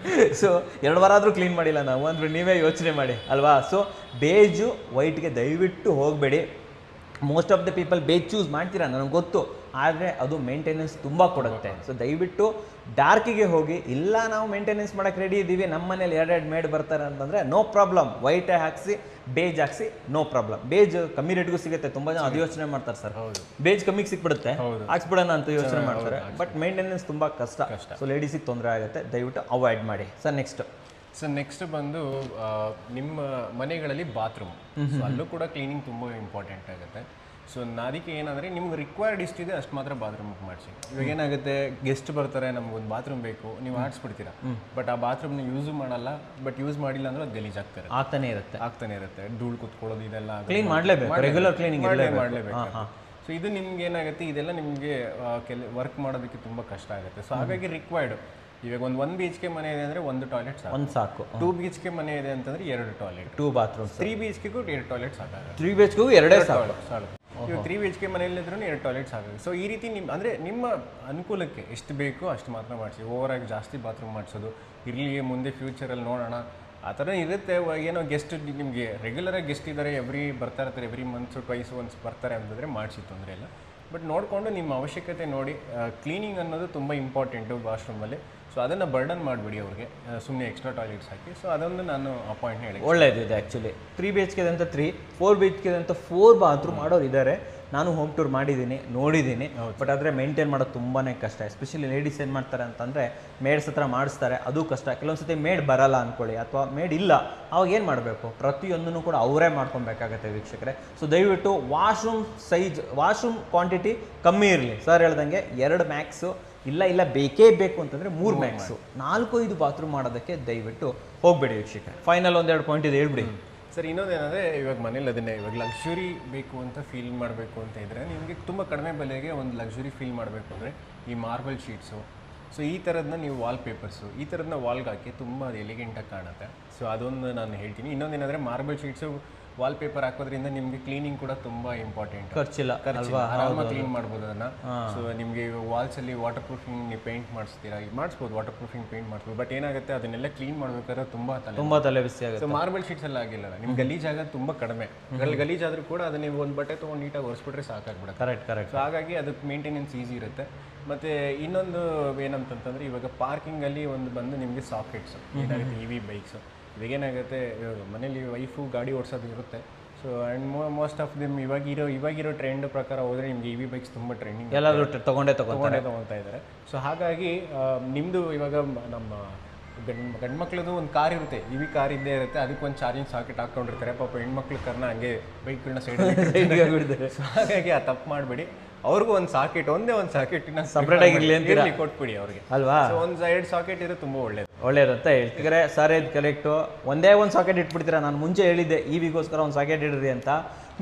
ಸೊ 2 ವಾರ ಆದರೂ ಕ್ಲೀನ್ ಮಾಡಿಲ್ಲ ನಾವು ಅಂದ್ರೆ ನೀವೇ ಯೋಚನೆ ಮಾಡಿ ಅಲ್ವಾ. ಸೊ ಬೇಜು ವೈಟ್ಗೆ ದಯವಿಟ್ಟು ಹೋಗಬೇಡಿ. Most of the people beige choose ಮಾಡ್ತೀರಾ ನನಗೆ ಗೊತ್ತು, ಆದರೆ ಅದು ಮೇಂಟೆನೆನ್ಸ್ ತುಂಬ ಕೊಡುತ್ತೆ. ಸೊ ದಯವಿಟ್ಟು ಡಾರ್ಕಿಗೆ ಹೋಗಿ. ಇಲ್ಲ ನಾವು ಮೇಂಟೆನೆನ್ಸ್ ಮಾಡೋಕ್ಕೆ ರೆಡಿ ಇದ್ದೀವಿ, ನಮ್ಮ ಮನೇಲಿ 2 ಮೇಡ್ ಬರ್ತಾರೆ ಅಂತಂದರೆ ನೋ ಪ್ರಾಬ್ಲಮ್, ವೈಟೇ ಹಾಕಿಸಿ, ಬೇಜ್ ಹಾಕ್ಸಿ, ನೋ ಪ್ರಾಬ್ಲಮ್. ಬೇಜ್ ಕಮ್ಮಿ ರೇಟ್ಗೂ ಸಿಗುತ್ತೆ. ತುಂಬ ಜನ ಅದು ಯೋಚನೆ ಮಾಡ್ತಾರೆ, ಸರ್ ಬೇಜ್ ಕಮ್ಮಿಗೆ ಸಿಕ್ಬಿಡುತ್ತೆ ಹಾಕ್ಸ್ಬಿಡೋಣ ಅಂತ ಯೋಚನೆ ಮಾಡ್ತಾರೆ. ಬಟ್ ಮೇಂಟೆನೆನ್ಸ್ ತುಂಬ ಕಷ್ಟ. ಸೊ ಲೇಡೀಸಿಗೆ ತೊಂದರೆ ಆಗುತ್ತೆ, ದಯವಿಟ್ಟು ಅವಾಯ್ಡ್ ಮಾಡಿ. ಸರ್ ನೆಕ್ಸ್ಟ್ ಬಂದು ನಿಮ್ಮ ಮನೆಗಳಲ್ಲಿ ಬಾತ್ರೂಮ್, ಅಲ್ಲೂ ಕೂಡ ಕ್ಲೀನಿಂಗ್ ತುಂಬ ಇಂಪಾರ್ಟೆಂಟ್ ಆಗುತ್ತೆ. ಸೊ ಅದಕ್ಕೆ ಏನಂದರೆ ನಿಮ್ಗೆ ರಿಕ್ವೈರ್ಡ್ ಎಷ್ಟಿದೆ ಅಷ್ಟು ಮಾತ್ರ ಬಾತ್ರೂಮ್ ಬುಕ್ ಮಾಡಿಸಿ. ಇವಾಗ ಏನಾಗುತ್ತೆ, ಗೆಸ್ಟ್ ಬರ್ತಾರೆ, ನಮ್ಗೊಂದು ಬಾತ್ರೂಮ್ ಬೇಕು, ನೀವು ಆಡಿಸ್ಬಿಡ್ತೀರಾ, ಬಟ್ ಆ ಬಾತ್ರೂಮ್ನ ಯೂಸು ಮಾಡಲ್ಲ. ಬಟ್ ಯೂಸ್ ಮಾಡಿಲ್ಲ ಅಂದ್ರೆ ಅದು ಗಲೀಜ್ ಆಗ್ತಾನೆ ಇರುತ್ತೆ. ಧೂಳು ಕುತ್ಕೊಳ್ಳೋದು ಇದೆಲ್ಲ ಕ್ಲೀನ್ ಮಾಡಲೇಬೇಕು, ರೆಗ್ಯುಲರ್ ಕ್ಲೀನಿಂಗ್ ಮಾಡಲೇಬೇಕು. ಸೊ ಇದು ನಿಮ್ಗೆ ಏನಾಗುತ್ತೆ, ಇದೆಲ್ಲ ನಿಮಗೆ ವರ್ಕ್ ಮಾಡೋದಕ್ಕೆ ತುಂಬ ಕಷ್ಟ ಆಗುತ್ತೆ. ಸೊ ಹಾಗಾಗಿ ರಿಕ್ವೈರ್ಡ್, ಇವಾಗ ಒಂದು 1 BHK ಮನೆ ಇದೆ ಅಂದರೆ 1 ಟಾಯ್ಲೆಟ್ ಸಾಕು. 2 BHK ಮನೆ ಇದೆ ಅಂತಂದ್ರೆ 2 ಟಾಯ್ಲೆಟ್, 2 ಬಾತ್ರೂಮ್. 3 BHKಗೂ 2 ಟಾಯ್ಲೆಟ್ ಸಾಕಾಗುತ್ತೆ. 3 BHKಗೂ 2 ಸಾಕು. ಇವಾಗ 3 BHK ಮನೆಯಲ್ಲಿದ್ರೂ 2 ಟಾಯ್ಲೆಟ್ ಸಾಕಾಗುತ್ತೆ. ಸೊ ಈ ರೀತಿ ನಿಮ್ಮ ಅನುಕೂಲಕ್ಕೆ ಎಷ್ಟು ಬೇಕೋ ಅಷ್ಟು ಮಾತ್ರ ಮಾಡಿಸಿ. ಓವರಾಗಿ ಜಾಸ್ತಿ ಬಾತ್ರೂಮ್ ಮಾಡಿಸೋದು ಇರಲಿ, ಮುಂದೆ ಫ್ಯೂಚರಲ್ಲಿ ನೋಡೋಣ ಆ ಥರ ಇರುತ್ತೆ. ಏನೋ ಗೆಸ್ಟ್ ನಿಮಗೆ ರೆಗ್ಯುಲರಾಗಿ ಗೆಸ್ಟ್ ಇದ್ದಾರೆ, ಬರ್ತಾ ಇರ್ತಾರೆ, ಎವ್ರಿ ಮಂತ್ಸ್ ಟ್ವೈಸ್ ಒನ್ಸ್ ಬರ್ತಾರೆ ಅಂತಂದರೆ ಮಾಡಿಸಿ, ತೊಂದರೆ ಇಲ್ಲ. ಬಟ್ ನೋಡಿಕೊಂಡು ನಿಮ್ಮ ಅವಶ್ಯಕತೆ ನೋಡಿ. ಕ್ಲೀನಿಂಗ್ ಅನ್ನೋದು ತುಂಬ ಇಂಪಾರ್ಟೆಂಟು ವಾಶ್ರೂಮಲ್ಲಿ. ಸೊ ಅದನ್ನು ಬರ್ಡನ್ ಮಾಡಿಬಿಡಿ ಅವ್ರಿಗೆ, ಸುಮ್ಮನೆ ಎಕ್ಸ್ಟ್ರಾ ಟಾಯ್ಲೆಟ್ಸ್ ಹಾಕಿ. ಸೊ ಅದೊಂದು ನಾನು ಅಪಾಯಿಂಟ್ ಹೇಳಿ ಒಳ್ಳೆಯದಿದೆ ಆ್ಯಕ್ಚುಲಿ. 3 BHK ಅಂತ 3, 4 BHK ಅಂತ 4 ಬಾತ್ರೂಮ್ ಮಾಡೋರು ಇದ್ದಾರೆ. ನಾನು ಹೋಮ್ ಟೂರ್ ಮಾಡಿದ್ದೀನಿ, ನೋಡಿದ್ದೀನಿ. ಬಟ್ ಆದರೆ ಮೇಂಟೈನ್ ಮಾಡೋದು ತುಂಬಾ ಕಷ್ಟ. ಎಸ್ಪೆಷಲಿ ಲೇಡೀಸ್ ಏನು ಮಾಡ್ತಾರೆ ಅಂತಂದರೆ ಮೇಡ್ಸ್ ಹತ್ರ ಮಾಡಿಸ್ತಾರೆ, ಅದು ಕಷ್ಟ. ಕೆಲವೊಂದು ಸತಿ ಮೇಡ್ ಬರಲ್ಲ ಅಂದ್ಕೊಳ್ಳಿ, ಅಥವಾ ಮೇಡ್ ಇಲ್ಲ, ಅವಾಗ ಏನು ಮಾಡಬೇಕು, ಪ್ರತಿಯೊಂದನ್ನು ಕೂಡ ಅವರೇ ಮಾಡ್ಕೊಬೇಕಾಗತ್ತೆ ವೀಕ್ಷಕರೇ. ಸೊ ದಯವಿಟ್ಟು ವಾಶ್ರೂಮ್ ಕ್ವಾಂಟಿಟಿ ಕಮ್ಮಿ ಇರಲಿ. ಸರ್ ಹೇಳ್ದಂಗೆ 2 ಮ್ಯಾಕ್ಸು, ಇಲ್ಲ ಬೇಕೇ ಬೇಕು ಅಂತಂದರೆ 3 ಮ್ಯಾಕ್ಸು. 4-5 ಬಾತ್ರೂಮ್ ಮಾಡೋದಕ್ಕೆ ದಯವಿಟ್ಟು ಹೋಗಬೇಡಿ ವೀಕ್ಷಕರೇ. ಫೈನಲ್ 1-2 ಪಾಯಿಂಟ್ ಇದೆ ಹೇಳ್ಬಿಡಿ. ಸರ್ ಇನ್ನೊಂದೇನೆಂದರೆ ಇವಾಗ ಮನೇಲಿ ಅದನ್ನೇ ಇವಾಗ ಲಕ್ಸುರಿ ಬೇಕು ಅಂತ ಫೀಲ್ ಮಾಡಬೇಕು ಅಂತ ಇದ್ದರೆ ನಿಮಗೆ ತುಂಬ ಕಡಿಮೆ ಬೆಲೆಗೆ ಒಂದು ಲಕ್ಸುರಿ ಫೀಲ್ ಮಾಡಬೇಕು ಅಂದರೆ ಈ ಮಾರ್ಬಲ್ ಶೀಟ್ಸು, ಸೊ ಈ ಥರದನ್ನ ನೀವು ವಾಲ್ಪೇಪರ್ಸು ಈ ಥರದನ್ನ ವಾಲ್ಗೆ ಹಾಕಿ ತುಂಬ ಅದು ಎಲಿಗೆಂಟಾಗಿ ಕಾಣುತ್ತೆ. ಸೊ ಅದೊಂದು ನಾನು ಹೇಳ್ತೀನಿ. ಇನ್ನೊಂದೇನೆಂದರೆ ಮಾರ್ಬಲ್ ಶೀಟ್ಸು ವಾಲ್ಪೇಪರ್ ಹಾಕೋದ್ರಿಂದ ನಿಮಗೆ ಕ್ಲೀನಿಂಗ್ ಕೂಡ ತುಂಬ ಇಂಪಾರ್ಟೆಂಟ್. ಖರ್ಚಿಲ್ಲ, ಆರಾಮಾಗಿ ಕ್ಲೀನ್ ಮಾಡ್ಬೋದು ಅದನ್ನು. ಸೊ ನಿಮಗೆ ವಾಲ್ಸಲ್ಲಿ ವಾಟರ್ ಪ್ರೂಫಿಂಗ್ ನೀವು ಪೇಂಟ್ ಮಾಡಿಸ್ತೀರಾ, ಮಾಡಿಸ್ಬೋದು, ವಾಟರ್ ಪ್ರೂಫಿಂಗ್ ಪೇಂಟ್ ಮಾಡಿಸ್ಬೋದು. ಬಟ್ ಏನಾಗುತ್ತೆ ಅದನ್ನೆಲ್ಲ ಕ್ಲೀನ್ ಮಾಡ್ಬೇಕಾದ್ರೆ ತುಂಬ ತಲೆ ಬಿಸಿ ಆಗುತ್ತೆ. ಸೊ ಮಾರ್ಬಲ್ ಶೀಟ್ಸ್ ಎಲ್ಲ ಆಗಿಲ್ಲ, ನಿಮ್ಗೆ ಗಲೀಜಾಗೋದು ತುಂಬ ಕಡಿಮೆ. ಗಲೀಜಾದರೂ ಕೂಡ ಅದನ್ನ ನೀವು ಒಂದು ಬಟ್ಟೆ ತೊಗೊಂಡು ನೀಟಾಗಿ ಒರೆಸ್ಬಿಟ್ರೆ ಸಾಕಾಗ್ಬಿಡುತ್ತೆ. ಕರೆಕ್ಟ್. ಸೊ ಹಾಗಾಗಿ ಅದಕ್ಕೆ ಮೇಂಟೆನೆನ್ಸ್ ಈಸಿ ಇರುತ್ತೆ. ಮತ್ತು ಇನ್ನೊಂದು ಏನಂತಂತಂದರೆ ಇವಾಗ ಪಾರ್ಕಿಂಗಲ್ಲಿ ಒಂದು ಬಂದು ನಿಮಗೆ ಸಾಕೆಟ್ಸು ಏನಾಗುತ್ತೆ ಇ ವಿ ಬೈಕ್ಸು. ಇವಾಗೇನಾಗುತ್ತೆ ಮನೇಲಿ ವೈಫು ಗಾಡಿ ಓಡಿಸೋದು ಇರುತ್ತೆ. ಸೊ ಆ್ಯಂಡ್ ಮೋಸ್ಟ್ ಆಫ್ ದಿಮ್ ಇವಾಗಿರೋ ಟ್ರೆಂಡ್ ಪ್ರಕಾರ ಹೋದರೆ ನಿಮಗೆ ಇ ವಿ ಬೈಕ್ಸ್ ತುಂಬ ಟ್ರೆಂಡಿಂಗ್ ಎಲ್ಲರೂ ತೊಗೊಳ್ತಾ ಇದ್ದಾರೆ. ಸೊ ಹಾಗಾಗಿ ನಿಮ್ಮದು ಇವಾಗ ನಮ್ಮ ಗಂಡು ಮಕ್ಳದ್ದು ಒಂದು ಕಾರ್ ಇರುತ್ತೆ, ಇ ವಿ ಕಾರ್ ಇದ್ದೇ ಇರುತ್ತೆ, ಅದಕ್ಕೆ ಒಂದು ಚಾರ್ಜಿಂಗ್ ಸಾಕೆಟ್ ಹಾಕ್ಕೊಂಡಿರ್ತಾರೆ. ಪಾಪ ಹೆಣ್ಮಕ್ಳು ಕಾರ್ನ ಹಂಗೆ ಬೈಕ್ಗಳನ್ನ ಸೈಡ್. ಸೊ ಹಾಗಾಗಿ ಆ ತಪ್ಪು ಮಾಡಬೇಡಿ. ಅವ್ರಿಗೂ ಒಂದು ಸಾಕೆಟ್, ಒಂದೇ ಒಂದು ಸಾಕೆಟಿನ ಸಪ್ರೇಟ್ ಆಗಿರಲಿ ಅಂತ ಕೊಟ್ಬಿಡಿ ಅವ್ರಿಗೆ ಅಲ್ವಾ. ಒಂದು 2 ಸಾಕೆಟ್ ಇದ್ರೆ ತುಂಬ ಒಳ್ಳೇದು ಅಂತ ಹೇಳ್ತಿದ್ರೆ ಸರ್. ಇದು ಕರೆಕ್ಟು. ಒಂದೇ ಒಂದು ಸಾಕೆಟ್ ಇಟ್ಬಿಡ್ತೀರಾ. ನಾನು ಮುಂಚೆ ಹೇಳಿದ್ದೆ ಇ ವಿಗೋಸ್ಕರ ಒಂದು ಸಾಕೆಟ್ ಇಡ್ರಿ ಅಂತ.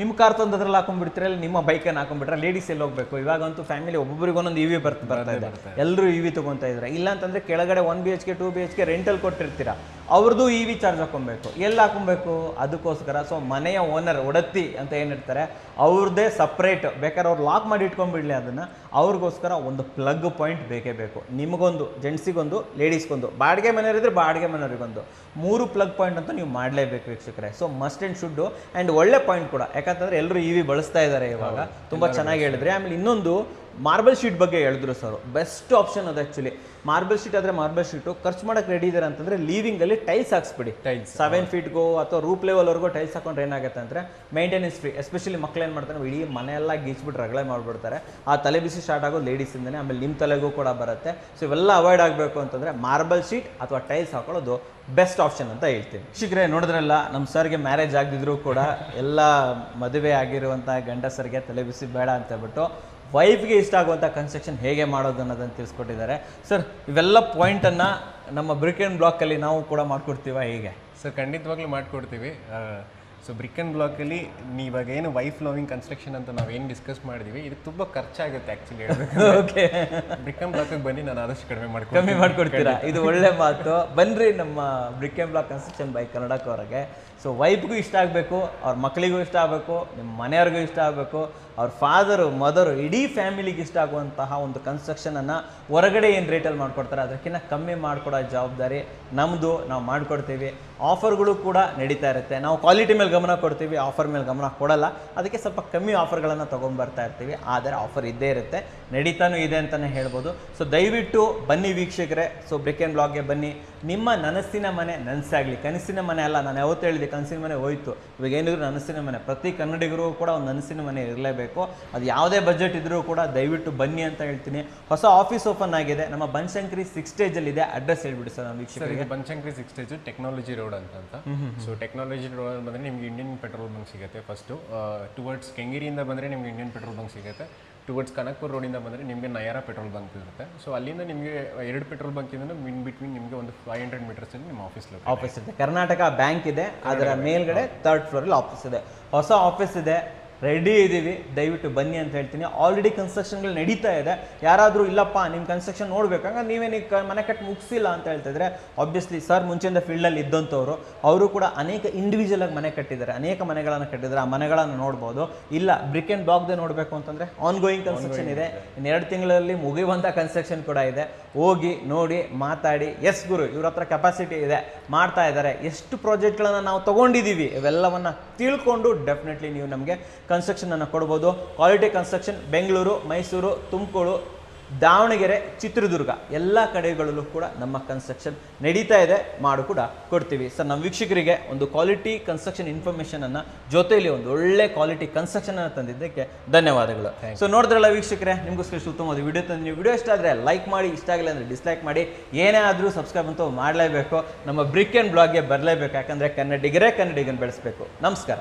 ನಿಮ್ಮ ಕಾರ್ ತಂದು ಅದ್ರಲ್ಲಿ ಹಾಕೊಂಡ್ಬಿಡ್ತೀರ, ನಿಮ್ಮ ಬೈಕನ್ನು ಹಾಕೊಂಡ್ಬಿಟ್ರೆ ಲೇಡೀಸ್ ಎಲ್ಲಿ ಹೋಗಬೇಕು? ಇವಾಗಂತೂ ಫ್ಯಾಮಿಲಿ ಒಬ್ಬೊಬ್ಬರಿಗೊಂದೊಂದು ಇ ವಿ ಬರ್ತಾ ಇದೆ, ಎಲ್ಲರೂ ಇ ವಿ ತೊಗೊತಾ ಇದ್ದಾರೆ. ಇಲ್ಲ ಅಂತಂದರೆ ಕೆಳಗಡೆ 1 BHK 2 BHK ರೆಂಟಲ್ ಕೊಟ್ಟಿರ್ತೀರಾ, ಅವ್ರದ್ದು ಇ ವಿ ಚಾರ್ಜ್ ಹಾಕೊಬೇಕು. ಎಲ್ಲಿ ಹಾಕೊಬೇಕು? ಅದಕ್ಕೋಸ್ಕರ ಸೊ ಮನೆಯ ಓನರ್ ಒಡತಿ ಅಂತ ಏನಿರ್ತಾರೆ ಅವ್ರದ್ದೇ ಸಪ್ರೇಟ್, ಬೇಕಾದ್ರೆ ಅವ್ರು ಲಾಕ್ ಮಾಡಿ ಇಟ್ಕೊಂಡ್ಬಿಡ್ಲಿ ಅದನ್ನು. ಅವ್ರಿಗೋಸ್ಕರ ಒಂದು ಪ್ಲಗ್ ಪಾಯಿಂಟ್ ಬೇಕೇ ಬೇಕು. ನಿಮಗೊಂದು, ಜೆಂಟ್ಸಿಗೊಂದು, ಲೇಡೀಸ್ಗೊಂದು, ಬಾಡಿಗೆ ಮನೆಯವರಿದ್ರೆ ಬಾಡಿಗೆ ಮನೆಯವರಿಗೊಂದು, 3 ಪ್ಲಗ್ ಪಾಯಿಂಟ್ ಅಂತ ನೀವು ಮಾಡಲೇಬೇಕು ವೀಕ್ಷಕರೇ. So must and should. And ಒಳ್ಳೆ ಪಾಯಿಂಟ್ ಕೂಡ, ಯಾಕಂತಂದರೆ ಎಲ್ಲರೂ ಇ ವಿ ಬಳಸ್ತಾ ಇದ್ದಾರೆ ಇವಾಗ. ತುಂಬ ಚೆನ್ನಾಗಿ ಹೇಳಿದ್ರೆ. ಆಮೇಲೆ ಇನ್ನೊಂದು ಮಾರ್ಬಲ್ ಶೀಟ್ ಬಗ್ಗೆ ಹೇಳಿದ್ರು ಸರ್. ಬೆಸ್ಟ್ ಆಪ್ಷನ್ ಅದು ಆ್ಯಕ್ಚುಲಿ. ಮಾರ್ಬಲ್ ಶೀಟ್ ಆದರೆ ಮಾರ್ಬಲ್ ಶೀಟು ಖರ್ಚು ಮಾಡೋಕ್ಕೆ ರೆಡಿ ಇದ್ದಾರೆ ಅಂತಂದರೆ ಲೀವಿಂಗಲ್ಲಿ ಟೈಲ್ಸ್ ಹಾಕ್ಸ್ಬಿಡಿ. 7 ಫೀಟ್ಗೋ ಅಥವಾ ರೂಪ್ ಲೆವೆಲ್ವರೆಗೂ ಟೈಲ್ಸ್ ಹಾಕೊಂಡ್ರೆ ಏನಾಗುತ್ತೆ ಅಂದರೆ ಮೇಂಟೆನೆನ್ಸ್ ಫ್ರೀ. ಎಸ್ಪೆಷಲಿ ಮಕ್ಳು ಏನು ಮಾಡ್ತಾರೆ, ಇಡೀ ಮನೆಯೆಲ್ಲ ಗೀಚ್ಬಿಟ್ಟು ರಗಳೆ ಮಾಡಿಬಿಡ್ತಾರೆ. ಆ ತಲೆ ಬಿಸಿ ಸ್ಟಾರ್ಟ್ ಆಗೋದು ಲೇಡೀಸಿಂದನೇ. ಆಮೇಲೆ ನಿಮ್ಮ ತಲೆಗೂ ಕೂಡ ಬರುತ್ತೆ. ಸೊ ಇವೆಲ್ಲ ಅವಾಯ್ಡ್ ಆಗಬೇಕು ಅಂತಂದರೆ ಮಾರ್ಬಲ್ ಶೀಟ್ ಅಥವಾ ಟೈಲ್ಸ್ ಹಾಕೊಳ್ಳೋದು ಬೆಸ್ಟ್ ಆಪ್ಷನ್ ಅಂತ ಹೇಳ್ತೀನಿ. ಶಿಗ್ರೆ ನೋಡಿದ್ರಲ್ಲ, ನಮ್ಮ ಸರ್ಗೆ ಮ್ಯಾರೇಜ್ ಆಗದಿದ್ರು ಕೂಡ ಎಲ್ಲ ಮದುವೆ ಆಗಿರುವಂಥ ಗಂಡಸರಿಗೆ ತಲೆ ಬಿಸಿ ಬೇಡ ಅಂತ ಹೇಳ್ಬಿಟ್ಟು ವೈಫ್ಗೆ ಇಷ್ಟ ಆಗುವಂಥ ಕನ್ಸ್ಟ್ರಕ್ಷನ್ ಹೇಗೆ ಮಾಡೋದು ಅನ್ನೋದನ್ನು ತಿಳಿಸ್ಕೊಟ್ಟಿದ್ದಾರೆ ಸರ್. ಇವೆಲ್ಲ ಪಾಯಿಂಟನ್ನು ನಮ್ಮ ಬ್ರಿಕ್ ಆ್ಯಂಡ್ ಬ್ಲಾಕಲ್ಲಿ ನಾವು ಕೂಡ ಮಾಡಿಕೊಡ್ತೀವ ಹೇಗೆ? ಸರ್ ಖಂಡಿತವಾಗ್ಲೂ ಮಾಡಿಕೊಡ್ತೀವಿ. ಸೊ ಬ್ರಿಕ್ ಆ್ಯಂಡ್ ಬ್ಲಾಕಲ್ಲಿ ಇವಾಗ ಏನು ವೈಫ್ ಲವಿಂಗ್ ಕನ್ಸ್ಟ್ರಕ್ಷನ್ ಅಂತ ನಾವೇನು ಡಿಸ್ಕಸ್ ಮಾಡಿದ್ವಿ, ಇದು ತುಂಬ ಖರ್ಚಾಗುತ್ತೆ ಆ್ಯಕ್ಚುಲಿ ಹೇಳಬೇಕು. ಓಕೆ, ಬ್ರಿಕ್ ಆ್ಯಂಡ್ ಬ್ಲಾಕಿಗೆ ಬನ್ನಿ, ನಾನು ಆದಷ್ಟು ಕಡಿಮೆ ಮಾಡಿಕೊಡ್ತೀರಾ. ಇದು ಒಳ್ಳೆ ಮಾತು. ಬನ್ನಿರಿ ನಮ್ಮ Brick and Block construction by ಕನ್ನಡಕ್ಕವರೆಗೆ. ಸೊ ವೈಫ್ಗೂ ಇಷ್ಟ ಆಗಬೇಕು, ಅವ್ರ ಮಕ್ಕಳಿಗೂ ಇಷ್ಟ ಆಗಬೇಕು, ನಿಮ್ಮ ಮನೆಯವ್ರಿಗೂ ಇಷ್ಟ ಆಗಬೇಕು, ಅವ್ರ ಫಾದರು ಮದರು ಇಡೀ ಫ್ಯಾಮಿಲಿಗೆ ಇಷ್ಟ ಆಗುವಂತಹ ಒಂದು ಕನ್ಸ್ಟ್ರಕ್ಷನನ್ನು ಹೊರಗಡೆ ಏನು ರೇಟಲ್ಲಿ ಮಾಡಿಕೊಡ್ತಾರೆ ಅದಕ್ಕಿಂತ ಕಮ್ಮಿ ಮಾಡಿಕೊಡೋ ಜವಾಬ್ದಾರಿ ನಮ್ಮದು. ನಾವು ಮಾಡಿಕೊಡ್ತೀವಿ. ಆಫರ್ಗಳು ಕೂಡ ನಡೀತಾ ಇರುತ್ತೆ. ನಾವು ಕ್ವಾಲಿಟಿ ಮೇಲೆ ಗಮನ ಕೊಡ್ತೀವಿ, ಆಫರ್ ಮೇಲೆ ಗಮನ ಕೊಡಲ್ಲ. ಅದಕ್ಕೆ ಸ್ವಲ್ಪ ಕಮ್ಮಿ ಆಫರ್ಗಳನ್ನು ತೊಗೊಂಡ್ಬರ್ತಾ ಇರ್ತೀವಿ. ಆದರೆ ಆಫರ್ ಇದ್ದೇ ಇರುತ್ತೆ, ನಡೀತಾನೂ ಇದೆ ಅಂತಲೇ ಹೇಳ್ಬೋದು. ಸೊ ದಯವಿಟ್ಟು ಬನ್ನಿ ವೀಕ್ಷಕರೇ. ಸೊ ಬ್ರಿಕ್ ಆ್ಯಂಡ್ ಬ್ಲಾಕ್ಗೆ ಬನ್ನಿ. ನಿಮ್ಮ ನನಸಿನ ಮನೆ ನನಸಾಗಲಿ. ಕನಸಿನ ಮನೆ ಅಲ್ಲ, ನಾನು ಯಾವತ್ತೂ ಹೇಳಿದೆ ಕನಸಿನ ಮನೆ ಹೋಯ್ತು. ಇವಾಗ ಏನಿದ್ರು ನನಸಿನ ಮನೆ. ಪ್ರತಿ ಕನ್ನಡಿಗರು ಕೂಡ ಒಂದು ನನಸಿನ ಮನೆ ಇರಲೇಬೇಕು. ಅದು ಯಾವುದೇ ಬಜೆಟ್ ಇದ್ರೂ ಕೂಡ ದಯವಿಟ್ಟು ಬನ್ನಿ ಅಂತ ಹೇಳ್ತೀನಿ. ಹೊಸ ಆಫೀಸ್ ಓಪನ್ ಆಗಿದೆ, ನಮ್ಮ ಬನಶಂಕರಿ 6 ಸ್ಟೇಜಲ್ಲಿ. ಅಡ್ರೆಸ್ ಹೇಳ್ಬಿಡಿ ಸರ್ ನಮ್ಮ ವೀಕ್ಷಕರಿಗೆ. ಬನಶಂಕರಿ 6 ಸ್ಟೇಜ್ ಟೆಕ್ನಾಲಜಿ ರೋಡ್ ಅಂತ. ಸೊ ಟೆಕ್ನಾಲಜಿ ರೋಡ್ ಬಂದರೆ ನಿಮ್ಗೆ ಇಂಡಿಯನ್ ಪೆಟ್ರೋಲ್ ಬಂಕ್ ಸಿಗುತ್ತೆ. ಫಸ್ಟು ಟುವರ್ಡ್ಸ್ ಕೆಂಗೇರಿಯಿಂದ ಬಂದರೆ ನಿಮ್ಗೆ ಇಂಡಿಯನ್ ಪೆಟ್ರೋಲ್ ಬಂಕ್ ಸಿಗುತ್ತೆ. ಟುವರ್ಡ್ಸ್ ಕನಕಪುರ ರೋಡಿಂದ ಬಂದರೆ ನಿಮಗೆ ನಯಾರಾ ಪೆಟ್ರೋಲ್ ಬಂಕ್ ಇರುತ್ತೆ. ಸೊ ಅಲ್ಲಿಂದ ನಿಮಗೆ 2 ಪೆಟ್ರೋಲ್ ಬಂಕ್ ಇಂದ ಇನ್ ಬಿಟ್ವೀನ್ ನಿಮಗೆ ಒಂದು 500 ಮೀಟರ್ಸಲ್ಲಿ ನಿಮ್ಮ ಆಫೀಸ್ ಇದೆ. ಕರ್ನಾಟಕ ಬ್ಯಾಂಕ್ ಇದೆ, ಅದರ ಮೇಲ್ಗಡೆ 3rd ಫ್ಲೋರಲ್ಲಿ ಆಫೀಸ್ ಇದೆ. ಹೊಸ ಆಫೀಸ್ ಇದೆ, ರೆಡಿ ಇದ್ದೀವಿ. ದಯವಿಟ್ಟು ಬನ್ನಿ ಅಂತ ಹೇಳ್ತೀನಿ. ಆಲ್ರೆಡಿ ಕನ್ಸ್ಟ್ರಕ್ಷನ್ಗಳು ನಡೀತಾ ಇದೆ. ಯಾರಾದರೂ ಇಲ್ಲಪ್ಪ ನಿಮ್ಮ ಕನ್ಸ್ಟ್ರಕ್ಷನ್ ನೋಡ್ಬೇಕಂದ್ರೆ ನೀವೇನು ಮನೆ ಕಟ್ಟಿ ಮುಗಿಸಿಲ್ಲ ಅಂತ ಹೇಳ್ತಿದ್ರೆ, ಆಬ್ವಿಯಸ್ಲಿ ಸರ್ ಮುಂಚೆಯಿಂದ ಫೀಲ್ಡಲ್ಲಿ ಇದ್ದಂಥವ್ರು, ಅವರು ಕೂಡ ಅನೇಕ ಇಂಡಿವಿಜುವಲ್ ಆಗಿ ಮನೆ ಕಟ್ಟಿದ್ದಾರೆ, ಅನೇಕ ಮನೆಗಳನ್ನು ಕಟ್ಟಿದ್ದಾರೆ. ಆ ಮನೆಗಳನ್ನು ನೋಡ್ಬೋದು. ಇಲ್ಲ ಬ್ರಿಕ್ ಆ್ಯಂಡ್ ಬ್ಲಾಕ್ದೇ ನೋಡಬೇಕು ಅಂತಂದರೆ ಆನ್ಗೋಯಿಂಗ್ ಕನ್ಸ್ಟ್ರಕ್ಷನ್ ಇದೆ. ಇನ್ನು 2 ತಿಂಗಳಲ್ಲಿ ಮುಗಿಯುವಂಥ ಕನ್ಸ್ಟ್ರಕ್ಷನ್ ಕೂಡ ಇದೆ. ಹೋಗಿ ನೋಡಿ ಮಾತಾಡಿ. ಎಸ್ ಗುರು, ಇವ್ರ ಹತ್ರ ಕೆಪಾಸಿಟಿ ಇದೆ, ಮಾಡ್ತಾ ಇದ್ದಾರೆ, ಎಷ್ಟು ಪ್ರಾಜೆಕ್ಟ್ಗಳನ್ನು ನಾವು ತೊಗೊಂಡಿದ್ದೀವಿ, ಇವೆಲ್ಲವನ್ನು ತಿಳ್ಕೊಂಡು ಡೆಫಿನೆಟ್ಲಿ ನೀವು ನಮಗೆ ಕನ್ಸ್ಟ್ರಕ್ಷನನ್ನು ಕೊಡ್ಬೋದು. ಕ್ವಾಲಿಟಿ ಕನ್ಸ್ಟ್ರಕ್ಷನ್ ಬೆಂಗಳೂರು, ಮೈಸೂರು, ತುಮಕೂರು, ದಾವಣಗೆರೆ, ಚಿತ್ರದುರ್ಗ ಎಲ್ಲ ಕಡೆಗಳಲ್ಲೂ ಕೂಡ ನಮ್ಮ ಕನ್ಸ್ಟ್ರಕ್ಷನ್ ನಡೀತಾ ಇದೆ. ಮಾಡು ಕೂಡ ಕೊಡ್ತೀವಿ ಸರ್. ನಮ್ಮ ವೀಕ್ಷಕರಿಗೆ ಒಂದು ಕ್ವಾಲಿಟಿ ಕನ್ಸ್ಟ್ರಕ್ಷನ್ ಇನ್ಫಾರ್ಮೇಷನನ್ನು ಜೊತೆಯಲ್ಲಿ ಒಂದು ಒಳ್ಳೆ ಕ್ವಾಲಿಟಿ ಕನ್ಸ್ಟ್ರಕ್ಷನನ್ನು ತಂದಿದ್ದಕ್ಕೆ ಧನ್ಯವಾದಗಳು. ಸೊ ನೋಡಿದ್ರಲ್ಲ ವೀಕ್ಷಕರೇ, ನಿಮಗೋಸ್ಕರ ಉತ್ತಮವಾದ ವಿಡಿಯೋ ತಂದು ನೀವು ವಿಡಿಯೋ ಇಷ್ಟ ಆದರೆ ಲೈಕ್ ಮಾಡಿ, ಇಷ್ಟ ಆಗಿಲ್ಲ ಅಂದರೆ ಡಿಸ್ಲೈಕ್ ಮಾಡಿ. ಏನೇ ಆದರೂ ಸಬ್ಸ್ಕ್ರೈಬ್ ಅಂತೂ ಮಾಡಲೇಬೇಕು. ನಮ್ಮ ಬ್ರಿಕ್ ಆ್ಯಂಡ್ ಬ್ಲಾಗ್ಗೆ ಬರಲೇಬೇಕು. ಯಾಕಂದರೆ ಕನ್ನಡಿಗರೇ ಕನ್ನಡಿಗನ ಬೆಳೆಸಬೇಕು. ನಮಸ್ಕಾರ.